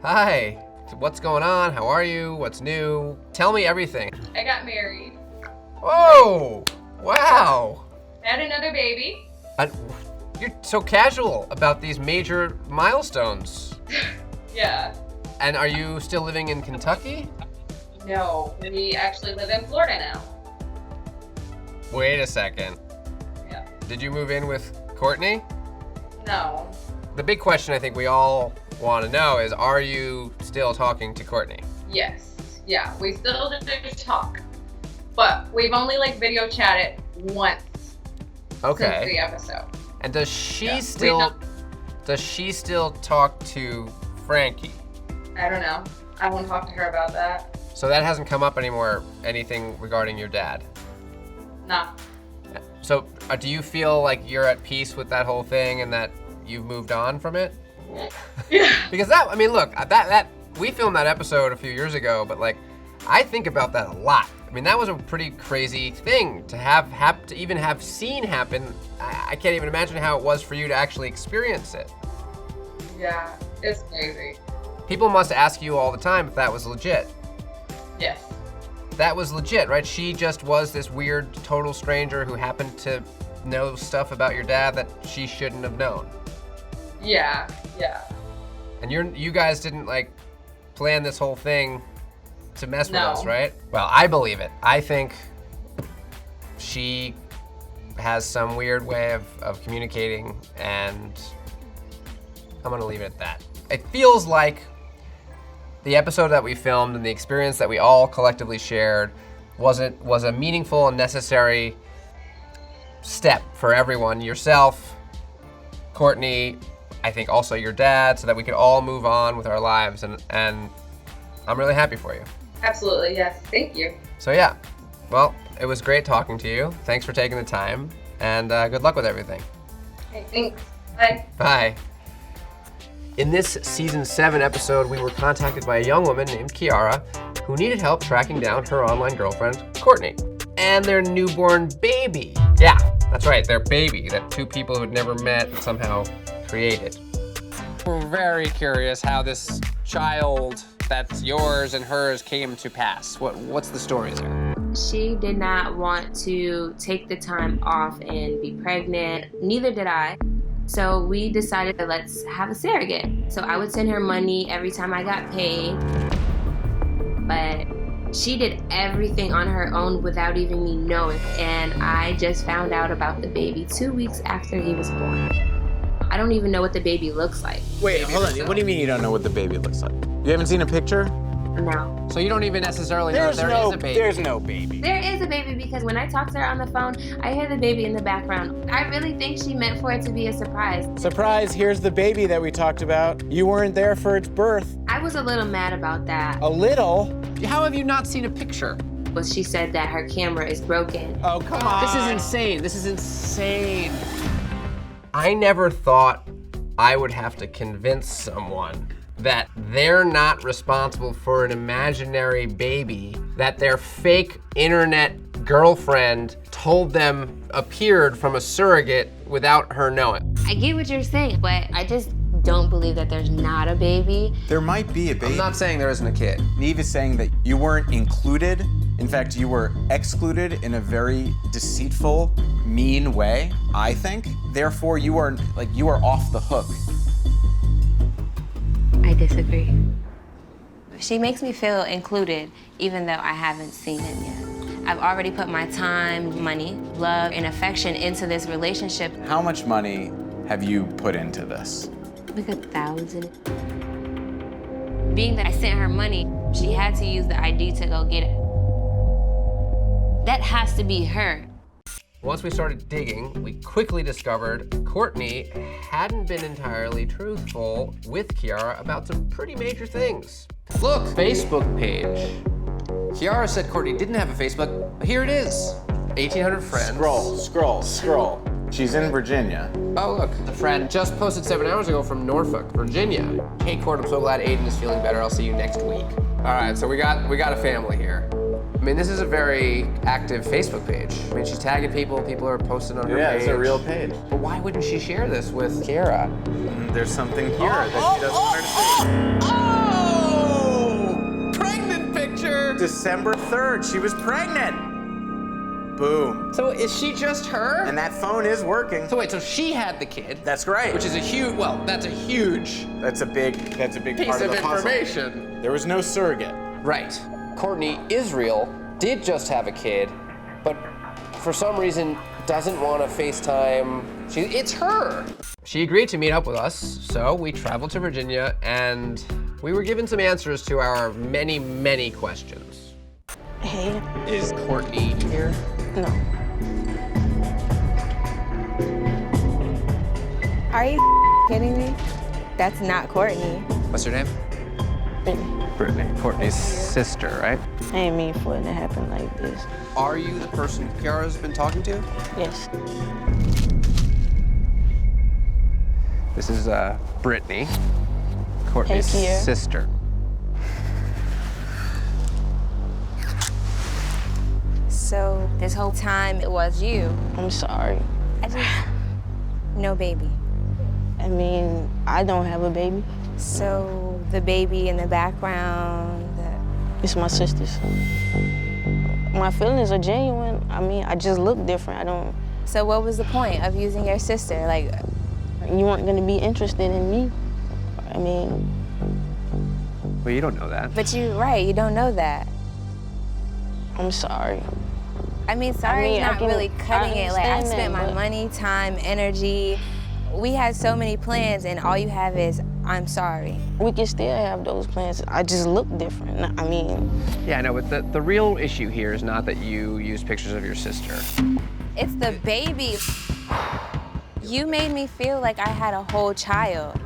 Hi. What's going on? How are you? What's new? Tell me everything. I got married. Whoa, wow. Had another baby. You're so casual about these major milestones. Yeah. And are you still living in Kentucky? No, we actually live in Florida now. Wait a second. Yeah. Did you move in with Courtney? No. The big question I think we all want to know is, are you still talking to Courtney? Yes. Yeah, we still do talk. But we've only like video chatted once since the episode. And does she still talk to Frankie? I don't know. I won't talk to her about that. So that hasn't come up anymore, anything regarding your dad? No. So do you feel like you're at peace with that whole thing and that you've moved on from it? Yeah. Because that, I mean, look, that we filmed that episode a few years ago, but like, I think about that a lot. I mean, that was a pretty crazy thing to even have seen happen. I can't even imagine how it was for you to actually experience it. Yeah, it's crazy. People must ask you all the time if that was legit. Yes. That was legit, right? She just was this weird, total stranger who happened to know stuff about your dad that she shouldn't have known. Yeah, yeah. And you guys didn't like plan this whole thing to mess with No. us, right? Well, I believe it. I think she has some weird way of communicating, and I'm gonna leave it at that. It feels like the episode that we filmed and the experience that we all collectively shared was a meaningful and necessary step for everyone. Yourself, Courtney, I think also your dad, so that we could all move on with our lives, and I'm really happy for you. Absolutely, yes. Thank you. So yeah, well, it was great talking to you. Thanks for taking the time, and good luck with everything. Okay, thanks. Bye. Bye. In this season 7 episode, we were contacted by a young woman named Chiara who needed help tracking down her online girlfriend, Courtney, and their newborn baby. Yeah, that's right, their baby that two people who had never met somehow created. We're very curious how this child that's yours and hers came to pass. What's the story there? She did not want to take the time off and be pregnant. Neither did I. So we decided that let's have a surrogate. So I would send her money every time I got paid. But she did everything on her own without even me knowing. And I just found out about the baby 2 weeks after he was born. I don't even know what the baby looks like. Wait, hold on. What do you mean you don't know what the baby looks like? You haven't seen a picture? No. So you don't even necessarily know there is a baby? There's no baby. There is a baby because when I talk to her on the phone, I hear the baby in the background. I really think she meant for it to be a surprise. Surprise, here's the baby that we talked about. You weren't there for its birth. I was a little mad about that. A little? How have you not seen a picture? Well, she said that her camera is broken. Oh, come on. This is insane. This is insane. I never thought I would have to convince someone that they're not responsible for an imaginary baby that their fake internet girlfriend told them appeared from a surrogate without her knowing. I get what you're saying, but I just don't believe that there's not a baby. There might be a baby. I'm not saying there isn't a kid. Neve is saying that you weren't included. In fact, you were excluded in a very deceitful, mean way, I think. Therefore, you are off the hook. I disagree. She makes me feel included, even though I haven't seen him yet. I've already put my time, money, love, and affection into this relationship. How much money have you put into this? Like 1,000. Being that I sent her money, she had to use the ID to go get it. That has to be her. Once we started digging, we quickly discovered Courtney hadn't been entirely truthful with Chiara about some pretty major things. Look, Facebook page. Chiara said Courtney didn't have a Facebook. Here it is. 1,800 friends. Scroll. She's in Virginia. Oh, look, a friend just posted 7 hours ago from Norfolk, Virginia. Hey, Court, I'm so glad Aiden is feeling better. I'll see you next week. All right, so we got a family here. I mean, this is a very active Facebook page. I mean, she's tagging people, people are posting on her page. Yeah, it's a real page. But why wouldn't she share this with Chiara? There's something here that she doesn't want her to see. Oh! Pregnant picture! December 3rd, she was pregnant. Boom. So is she just her? And that phone is working. So wait, so she had the kid. That's right. Which is a huge, well, that's a huge That's a big piece part of of the puzzle. information. There was no surrogate. Right. Courtney Israel did just have a kid, but for some reason doesn't want to FaceTime. It's her. She agreed to meet up with us, so we traveled to Virginia and we were given some answers to our many, many questions. Hey. Is Courtney here? No. Are you kidding me? That's not Courtney. What's her name? Brittany. Brittany, Courtney's sister, right? I ain't mean for it to happen like this. Are you the person Chiara's been talking to? Yes. This is Brittany, Courtney's Hey, Kiara. sister. So this whole time it was you. I'm sorry. No baby. I mean, I don't have a baby. So the baby in the background. It's my sister's. My feelings are genuine. I mean, I just look different. I don't. So what was the point of using your sister? Like, you weren't gonna be interested in me. I mean. Well, you don't know that. But you don't know that. I'm sorry. I mean, sorry is not really cutting it. Like, I spent my money, time, energy. We had so many plans, and all you have is, I'm sorry. We can still have those plans. I just look different. I mean. Yeah, I know, but the real issue here is not that you used pictures of your sister. It's the baby. You made me feel like I had a whole child.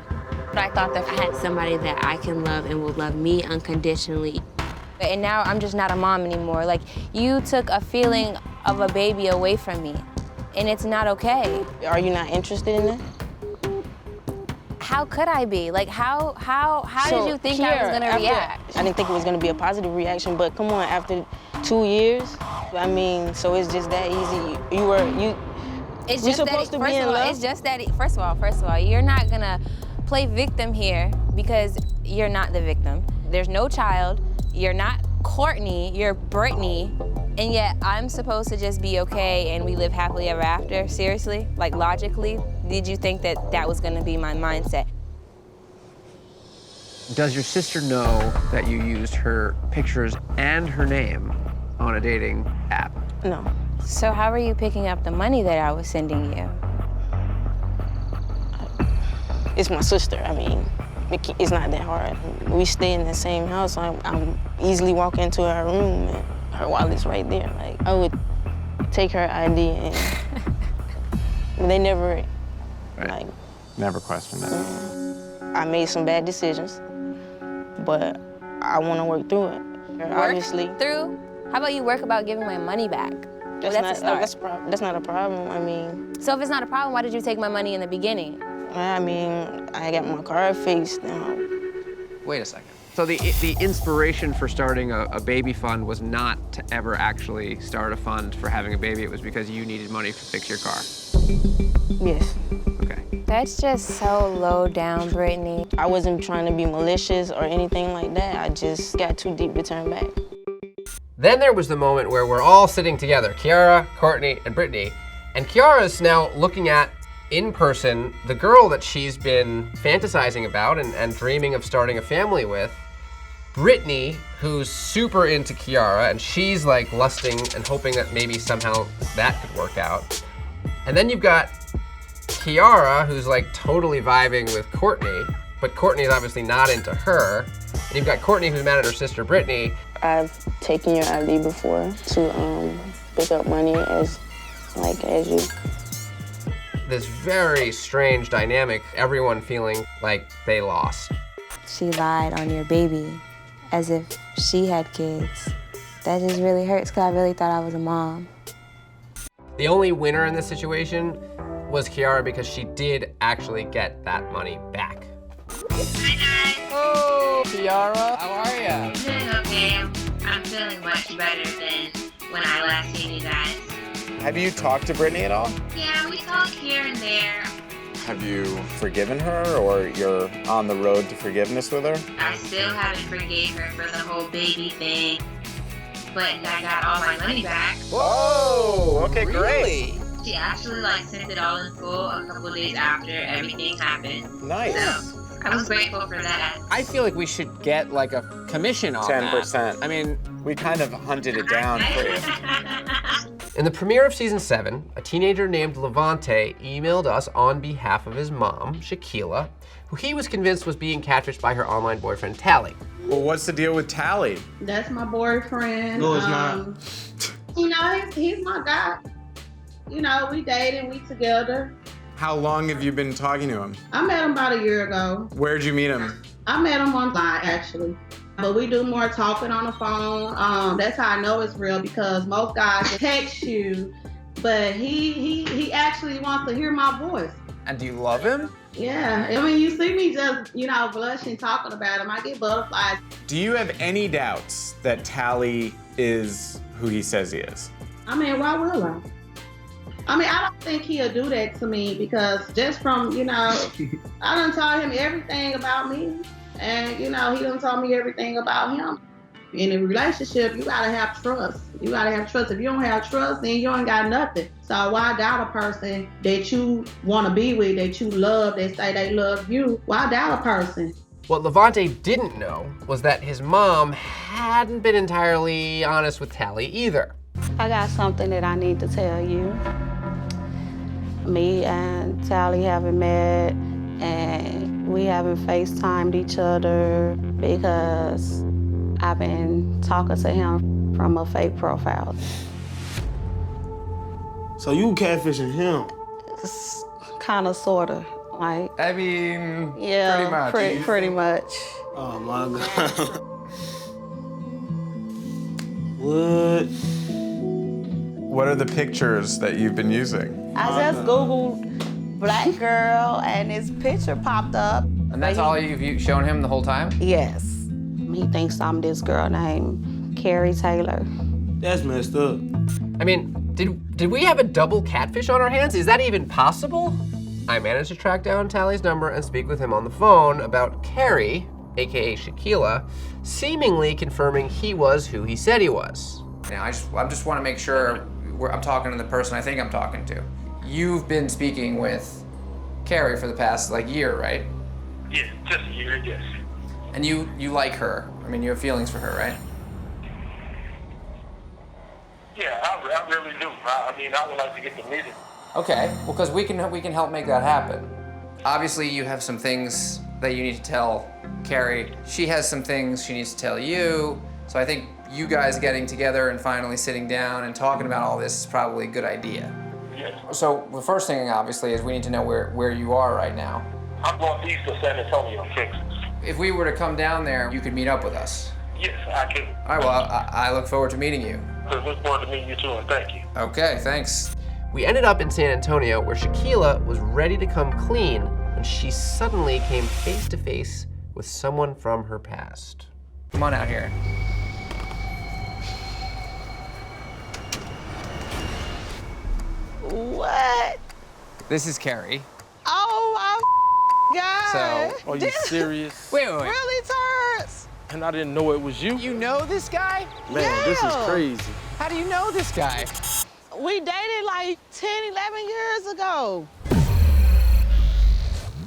But I thought that I had somebody that I can love and will love me unconditionally. And now I'm just not a mom anymore. Like, you took a feeling of a baby away from me, and it's not okay. Are you not interested in that? How could I be? Like, how did you think I was gonna react? I didn't think it was gonna be a positive reaction, but come on, after 2 years, I mean, so it's just that easy. It's we're just supposed that, to be in love? It's just that, first of all, you're not gonna play victim here because you're not the victim. There's no child, you're not Courtney, you're Brittany, and yet I'm supposed to just be okay and we live happily ever after? Seriously? Like, logically, did you think that that was gonna be my mindset? Does your sister know that you used her pictures and her name on a dating app? No. So how are you picking up the money that I was sending you? It's my sister. I mean, it's not that hard. We stay in the same house. I'm easily walk into her room and her wallet's right there. Like, I would take her ID and they never, like. Never questioned it. I made some bad decisions, but I want to work through it. Obviously. Through? How about you work about giving my money back? That's not a problem. I mean. So if it's not a problem, why did you take my money in the beginning? I mean, I got my card fixed now. Wait a second. So the inspiration for starting a baby fund was not to ever actually start a fund for having a baby. It was because you needed money to fix your car. Yes. Okay. That's just so low down, Brittany. I wasn't trying to be malicious or anything like that. I just got too deep to turn back. Then there was the moment where we're all sitting together, Chiara, Courtney, and Brittany, and Chiara's now looking at, in person, the girl that she's been fantasizing about and dreaming of starting a family with, Brittany, who's super into Chiara, and she's like lusting and hoping that maybe somehow that could work out. And then you've got Chiara, who's like totally vibing with Courtney, but Courtney's obviously not into her. And you've got Courtney, who's mad at her sister, Brittany. I've taken your ID before to pick up money as you. This very strange dynamic, everyone feeling like they lost. She lied on your baby as if she had kids. That just really hurts because I really thought I was a mom. The only winner in this situation was Chiara because she did actually get that money back. Oh, Chiara, how are ya? I'm doing okay. I'm feeling much better than last seen you guys. Have you talked to Brittany at all? Yeah, we talk here and there. Have you forgiven her, or you're on the road to forgiveness with her? I still haven't forgave her for the whole baby thing, but I got all my money back. Whoa, okay, great. She actually sent it all in full a couple days after everything happened. Nice. So I was grateful for that. I feel like we should get like a commission on 10%. that. I mean, we kind of hunted it down for you. In the premiere of season 7, a teenager named Levante emailed us on behalf of his mom, Shakeela, who he was convinced was being catfished by her online boyfriend, Talli. Well, what's the deal with Talli? That's my boyfriend. No, it's not. You know, he's my guy. You know, we dating, we together. How long have you been talking to him? I met him about a year ago. Where'd you meet him? I met him online, actually. But we do more talking on the phone. That's how I know it's real, because most guys text you, but he actually wants to hear my voice. And do you love him? Yeah, I mean, you see me just, blushing, talking about him. I get butterflies. Do you have any doubts that Talli is who he says he is? I mean, why will I? I mean, I don't think he'll do that to me, because just from, I done told him everything about me. And, he done told me everything about him. In a relationship, you gotta have trust. You gotta have trust. If you don't have trust, then you ain't got nothing. So why doubt a person that you wanna be with, that you love, that say they love you? Why doubt a person? What Levante didn't know was that his mom hadn't been entirely honest with Talli either. I got something that I need to tell you. Me and Talli haven't met, and we haven't FaceTimed each other because I've been talking to him from a fake profile. So you catfishing him? Kind of, sort of, like. I mean, yeah, pretty much. Pretty much. Oh my God. What? What are the pictures that you've been using? I just Googled black girl and his picture popped up. And that's all you've shown him the whole time? Yes. He thinks I'm this girl named Carrie Taylor. That's messed up. I mean, did we have a double catfish on our hands? Is that even possible? I managed to track down Talli's number and speak with him on the phone about Carrie, aka Shakeela, seemingly confirming he was who he said he was. Now, I just want to make sure I'm talking to the person I think I'm talking to. You've been speaking with Carrie for the past year, right? Yeah, just a year, yes. And you like her. I mean, you have feelings for her, right? Yeah, I really do. I mean, I would like to get to meet her. Okay, well, because we can help make that happen. Obviously, you have some things that you need to tell Carrie. She has some things she needs to tell you. So I think you guys getting together and finally sitting down and talking about all this is probably a good idea. Yes. So the first thing, obviously, is we need to know where you are right now. I'm going east of San Antonio, Texas. If we were to come down there, you could meet up with us. Yes, I can. All right, well, I look forward to meeting you. I look forward to meeting you too, and thank you. Okay, thanks. We ended up in San Antonio, where Shakeela was ready to come clean when she suddenly came face to face with someone from her past. Come on out here. What? This is Carrie. Oh my God. So, Are you serious? Wait. Really, Terrence? And I didn't know it was you. You know this guy? Man, this is crazy. How do you know this guy? We dated like 10, 11 years ago.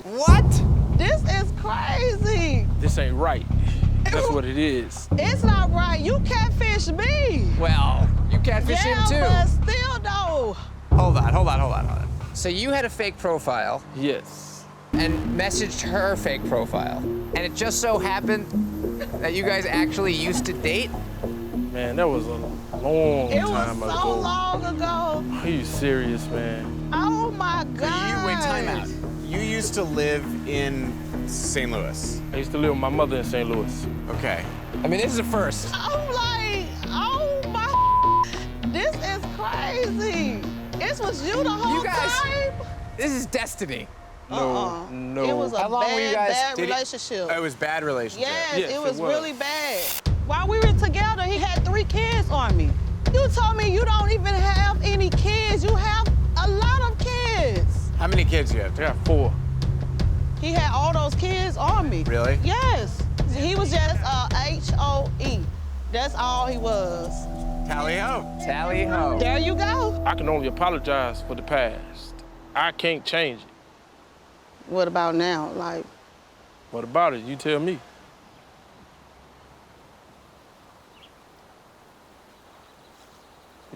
What? This is crazy. This ain't right. That's what it is. It's not right. You catfish me. Well, you catfish him too. Yeah, but still though. Hold on. So you had a fake profile. Yes. And messaged her fake profile. And it just so happened that you guys actually used to date? Man, that was a long It time was ago. so long ago. Are you serious, man? Oh my God. Wait, time out. You used to live in St. Louis. I used to live with my mother in St. Louis. Okay. I mean, this is a first. I'm like, oh my, this is crazy. This was you the whole time? This is destiny. No. It was a How long were you guys bad dating? relationship. It was bad relationship. Yes, Yes, it was it was. really bad. While we were together, he had 3 kids on me. You told me you don't even have any kids. You have a lot of kids. How many kids do you have? I got 4. He had all those kids on me. Really? Yes. He was just HOE. That's all he was. Tally ho. Tally ho. There you go. I can only apologize for the past. I can't change it. What about now? Like, What about it? You tell me.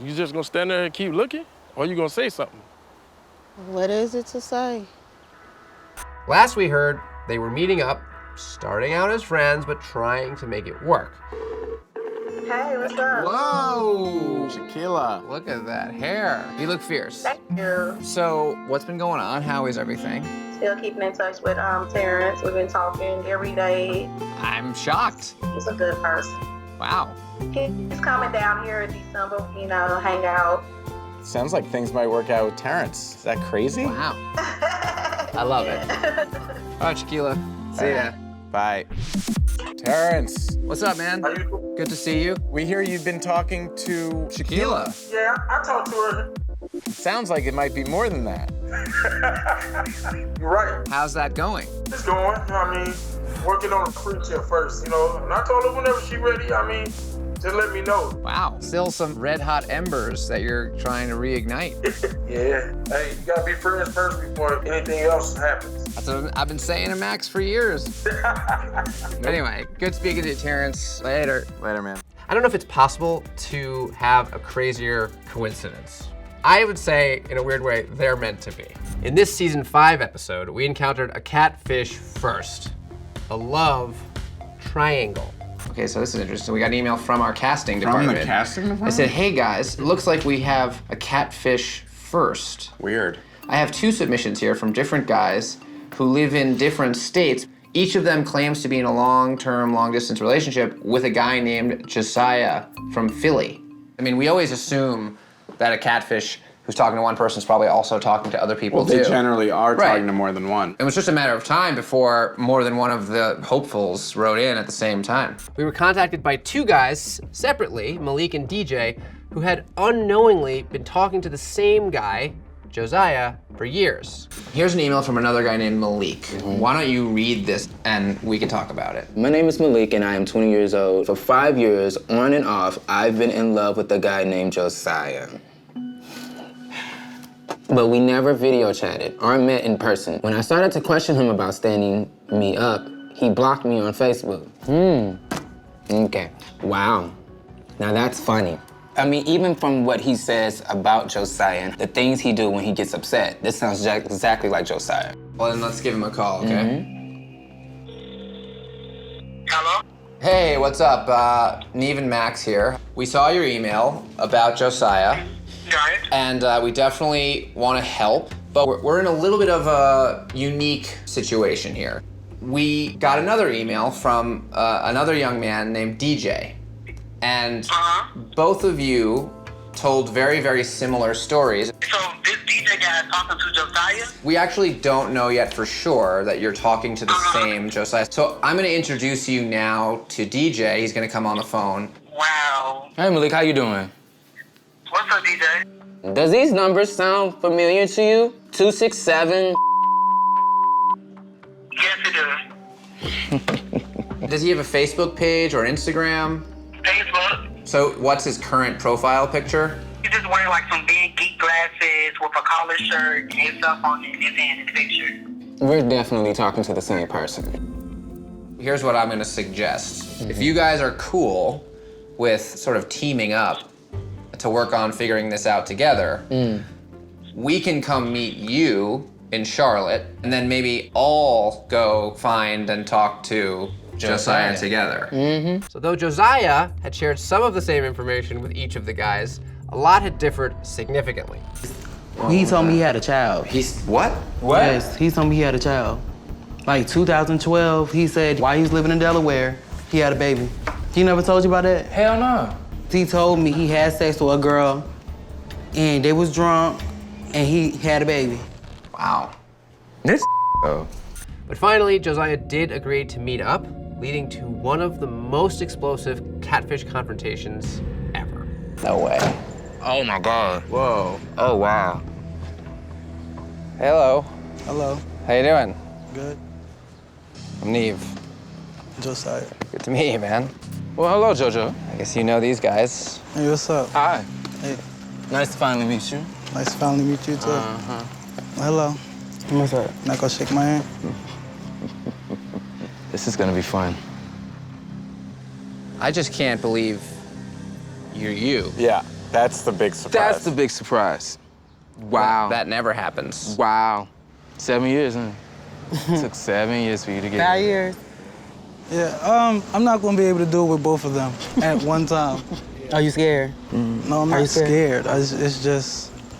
You just gonna stand there and keep looking? Or you gonna say something? what is it to say? Last we heard, they were meeting up, starting out as friends, but trying to make it work. Hey, what's up? Whoa! Shakeela. Look at that hair. You look fierce. Thank you. So, what's been going on? How is everything? Still keeping in touch with Terrence. We've been talking every day. I'm shocked. He's a good person. Wow. He's coming down here in December, hang out. Sounds like things might work out with Terrence. Is that crazy? Wow. I love it. All right, Shakeela. See ya. Bye. Terrence. What's up, man? Good to see you. We hear you've been talking to Shakeela. Yeah, I talked to her. Sounds like it might be more than that. You're right. How's that going? It's going. I mean, working on a friendship first, And I told her whenever she's ready, just let me know. Wow. Still some red hot embers that you're trying to reignite. Yeah. Hey, you gotta be friends first before anything else happens. That's what I've been saying to Max for years. Anyway, good speaking to you, Terrence. Later. Later, man. I don't know if it's possible to have a crazier coincidence. I would say, in a weird way, they're meant to be. In this season 5 episode, we encountered a catfish first, a love triangle. Okay, so this is interesting. We got an email from our casting department. From the casting department? They said, hey guys, it looks like we have a catfish first. Weird. I have 2 submissions here from different guys who live in different states. Each of them claims to be in a long-term, long-distance relationship with a guy named Josiah from Philly. I mean, we always assume that a catfish who's talking to one person is probably also talking to other people too. They generally are talking to more than one. It was just a matter of time before more than one of the hopefuls wrote in at the same time. We were contacted by 2 guys separately, Malik and DJ, who had unknowingly been talking to the same guy, Josiah, for years. Here's an email from another guy named Malik. Why don't you read this and we can talk about it? My name is Malik and I am 20 years old. For 5 years, on and off, I've been in love with a guy named Josiah. But we never video chatted or met in person. When I started to question him about standing me up, he blocked me on Facebook. Okay. Wow. Now that's funny. I mean, even from what he says about Josiah, the things he do when he gets upset, this sounds exactly like Josiah. Well, then let's give him a call, okay? Hello? Hey, what's up? Neve and Max here. We saw your email about Josiah. And we definitely want to help, but we're in a little bit of a unique situation here. We got another email from another young man named DJ. And both of you told very, very similar stories. So this DJ guy is talking to Josiah? We actually don't know yet for sure that you're talking to the same Josiah. So I'm gonna introduce you now to DJ. He's gonna come on the phone. Wow. Hey, Malik, how you doing? What's up, DJ? Does these numbers sound familiar to you? 267? Yes, it does. Does he have a Facebook page or Instagram? Facebook. So what's his current profile picture? He's just wearing like some big geek glasses with a collar shirt and his cell phone in his hand in the picture. We're definitely talking to the same person. Here's what I'm gonna suggest. If you guys are cool with sort of teaming up to work on figuring this out together, we can come meet you in Charlotte, and then maybe all go find and talk to Josiah together. So though Josiah had shared some of the same information with each of the guys, a lot had differed significantly. He told me he had a child. He's what? Yes, he told me he had a child. Like 2012, he said while he was living in Delaware, he had a baby. He never told you about that? Hell no. He told me he had sex with a girl, and they was drunk, and he had a baby. Wow. This But finally, Josiah did agree to meet up, leading to one of the most explosive catfish confrontations ever. No way. Oh my God. Whoa. Oh wow. Hello. Hello. How you doing? Good. I'm Neve. Josiah. Good to meet you, man. Well, hello, JoJo. I guess you know these guys. Hey, what's up? Hi. Hey. Nice to finally meet you. Nice to finally meet you, too. Uh-huh. Hello. What's up? Not gonna shake my hand? This is gonna be fun. I just can't believe you're you. Yeah, that's the big surprise. That's the big surprise. Wow. That never happens. Wow. 7 years, huh? It took 7 years for you to get 5 years. Yeah, I'm not gonna be able to do it with both of them at one time. Are you scared? No, I'm Are you not scared.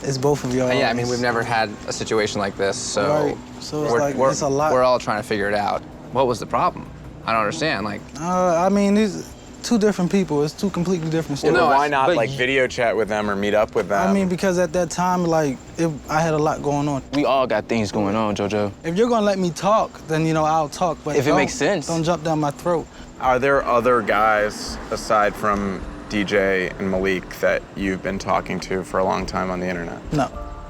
It's both of y'all. Yeah, I mean, we've never had a situation like this, so, Right. So it's like, it's a lot. We're all trying to figure it out. What was the problem? I don't understand. Like, I mean, these two different people. It's two completely different Well, stories. then why not like video chat with them or meet up with them? I mean, because at that time, like, I had a lot going on. We all got things going on, JoJo. If you're gonna let me talk, then I'll talk. But If it makes sense. Don't jump down my throat. Are there other guys aside from DJ and Malik that you've been talking to for a long time on the internet? No.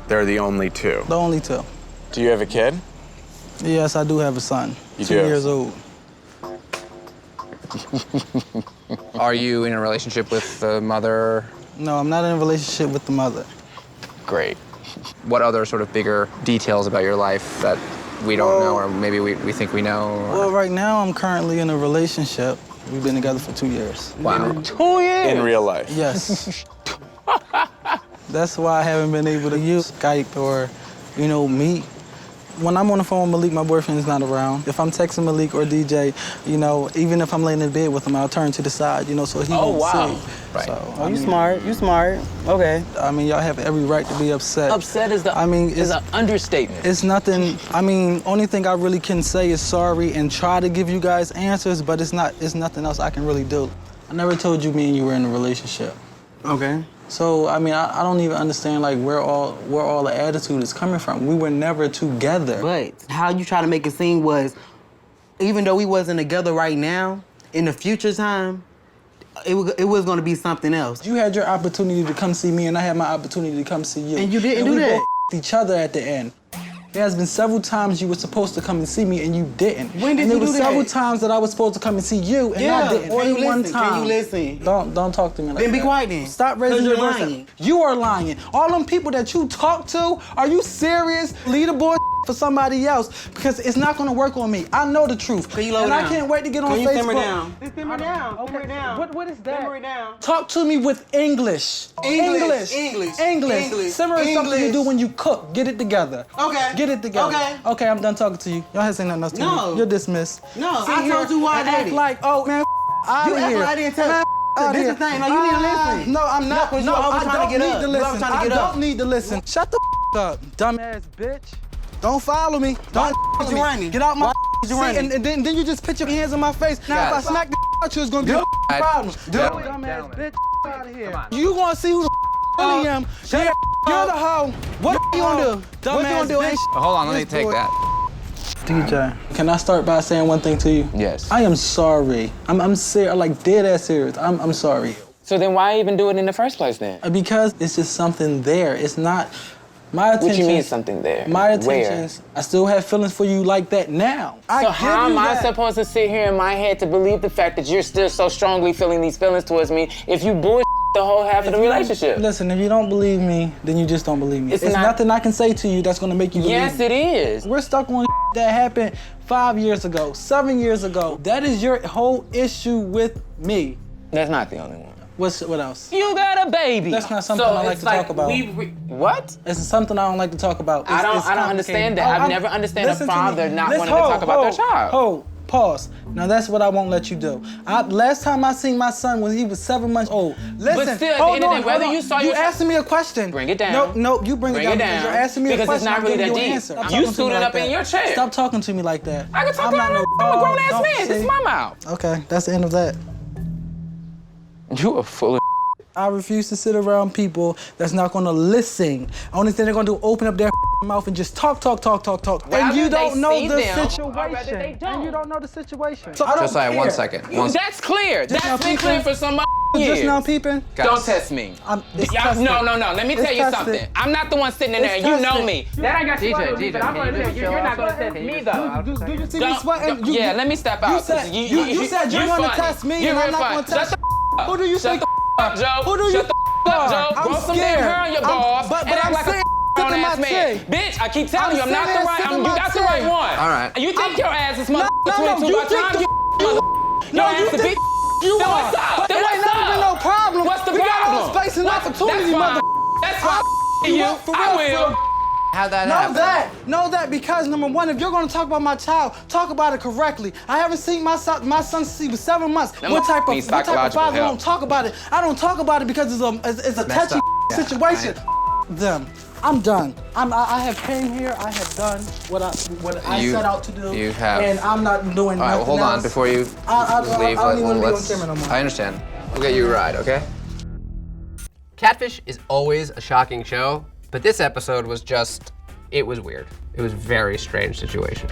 They're the only two? The only two. Do you have a kid? Yes, I do have a son. You 2 do? years old. are you in a relationship with the mother? No, I'm not in a relationship with the mother. Great. What other sort of bigger details about your life that we don't know, or maybe we think we know? Or... Well, right now I'm currently in a relationship. We've been together for 2 years. Wow. 2 years? In real life? Yes. That's why I haven't been able to use Skype or, meet. When I'm on the phone with Malik, my boyfriend is not around. If I'm texting Malik or DJ, even if I'm laying in bed with him, I'll turn to the side, so he won't see. Right. So, You smart. Okay. I mean, y'all have every right to be upset. Upset is is an understatement. It's nothing. I mean, only thing I really can say is sorry and try to give you guys answers, but it's nothing else I can really do. I never told you me and you were in a relationship. Okay. So, I mean, I don't even understand, like, where all the attitude is coming from. We were never together. But how you try to make it seem was, even though we wasn't together right now, in the future time, it was going to be something else. You had your opportunity to come see me, and I had my opportunity to come see you. And you didn't do we that. both each other at the end. There has been several times you were supposed to come and see me, and you didn't. When did and you do that? there were several times that I was supposed to come and see you, and I didn't. Or you Ain't one listen. time. Can you listen? Don't talk to me like that. Then be quiet then. Stop raising you're your voice. lying. You are lying. All them people that you talk to, are you serious? Leave the boy for somebody else, because it's not gonna work on me. I know the truth. Can you lower and down? I can't wait to get on Can you Facebook. simmer down? Simmer down. Simmer down. What is that? Simmer down. Talk to me with English. English. Simmer is something you do when you cook. Get it together. Okay. Get it together. Okay. Okay, I'm done talking to you. Y'all ain't saying nothing else to No. me. You're dismissed. No, Sit I here told you why I and did act it. like, oh, man, out You of act here. like I didn't tell you. Man, out This here. is the thing. No, you need to listen. No, I'm not. No, 'cause you No, always I trying to don't get need up. to You listen. always trying to I get up. don't need to listen. Shut the up, dumbass bitch. Don't follow me. Don't follow you me. running? Get out my Why you See, running? and then you just put your hands in my face. Now, if I smack the out you, it's gonna be a problem. Dumbass bitch. Out of here. You gonna see who the I am. Yeah, you're the hoe. What you gonna do? What you gonna do? Hold on, let me take that. DJ, can I start by saying one thing to you? Yes. I am sorry. I'm serious, like dead ass serious. I'm sorry. So then why even do it in the first place then? Because it's just something there. It's not my attention. What you mean something there? My attentions. I still have feelings for you like that now. So how am I supposed to sit here in my head to believe the fact that you're still so strongly feeling these feelings towards me if you bullshit the whole half of the relationship? Listen, if you don't believe me, then you just don't believe me. It's not- nothing I can say to you that's gonna make you believe Yes, me. it is. We're stuck on that happened 5 years ago, 7 years ago. That is your whole issue with me. That's not the only one. What else? You got a baby. That's not something I like to talk about. What? It's something I don't like to talk about. I don't complicated. understand that. I've never understood a Listen to father me. not Listen, wanting to talk about their child. Hold, pause. Now that's what I won't let you do. Last time I seen my son when he was 7 months old. Listen, But still, at the hold end of the on, day, whether hold you on. saw you your asking me a question. Bring it down. Nope, you bring it down because you're asking me a because question. it's not I'm really giving that you an deep. answer. Stop You talking to me stood like up in that. your chair. Stop talking to me like that. I can talk I'm about not it. I'm a grown ass man. This see? is my mouth. Okay, that's the end of that. You are full of I refuse to sit around people that's not gonna listen. Only thing they're gonna do is open up their mouth and just talk. And you don't know the situation. And you don't know the situation. So I don't Josiah, care. 1 second. That's clear. That's been clear for some years. Just now peeping? Don't test me. No. Let me tell you something. I'm not the one sitting in there, and you know me. That ain't got DJ, but I'm gonna tell you, you're not gonna test me though. Do you see me sweating? Yeah, let me step out. You said you want to test me, and I'm not going to test you. Who do you think? Joe. Who do you think? Joe. I'm Grow some damn hair on your balls but and act I'm like a grown ass man. Bitch, I keep telling you, I'm not the right. You got the right one. All right. You think your ass is motherfucking 22 by the time your ass to be. You then are. what's up? But Then there ain't what's never been up? no problem. What's the we problem? got all space and opportunity, mother. That's why you. I will. How'd that happen? Know that because number one, if you're gonna talk about my child, talk about it correctly. I haven't seen my son since he was 7 months. What type of father don't talk about it? I don't talk about it because it's a touchy situation. Them. I'm done. I have came here. I have done what I set out to do. You have. And I'm not doing nothing All right, well, hold on else. before you leave. I don't even want to be on camera no more. I understand. We'll get you a ride, okay? Catfish is always a shocking show, but this episode was just, it was weird. It was a very strange situation.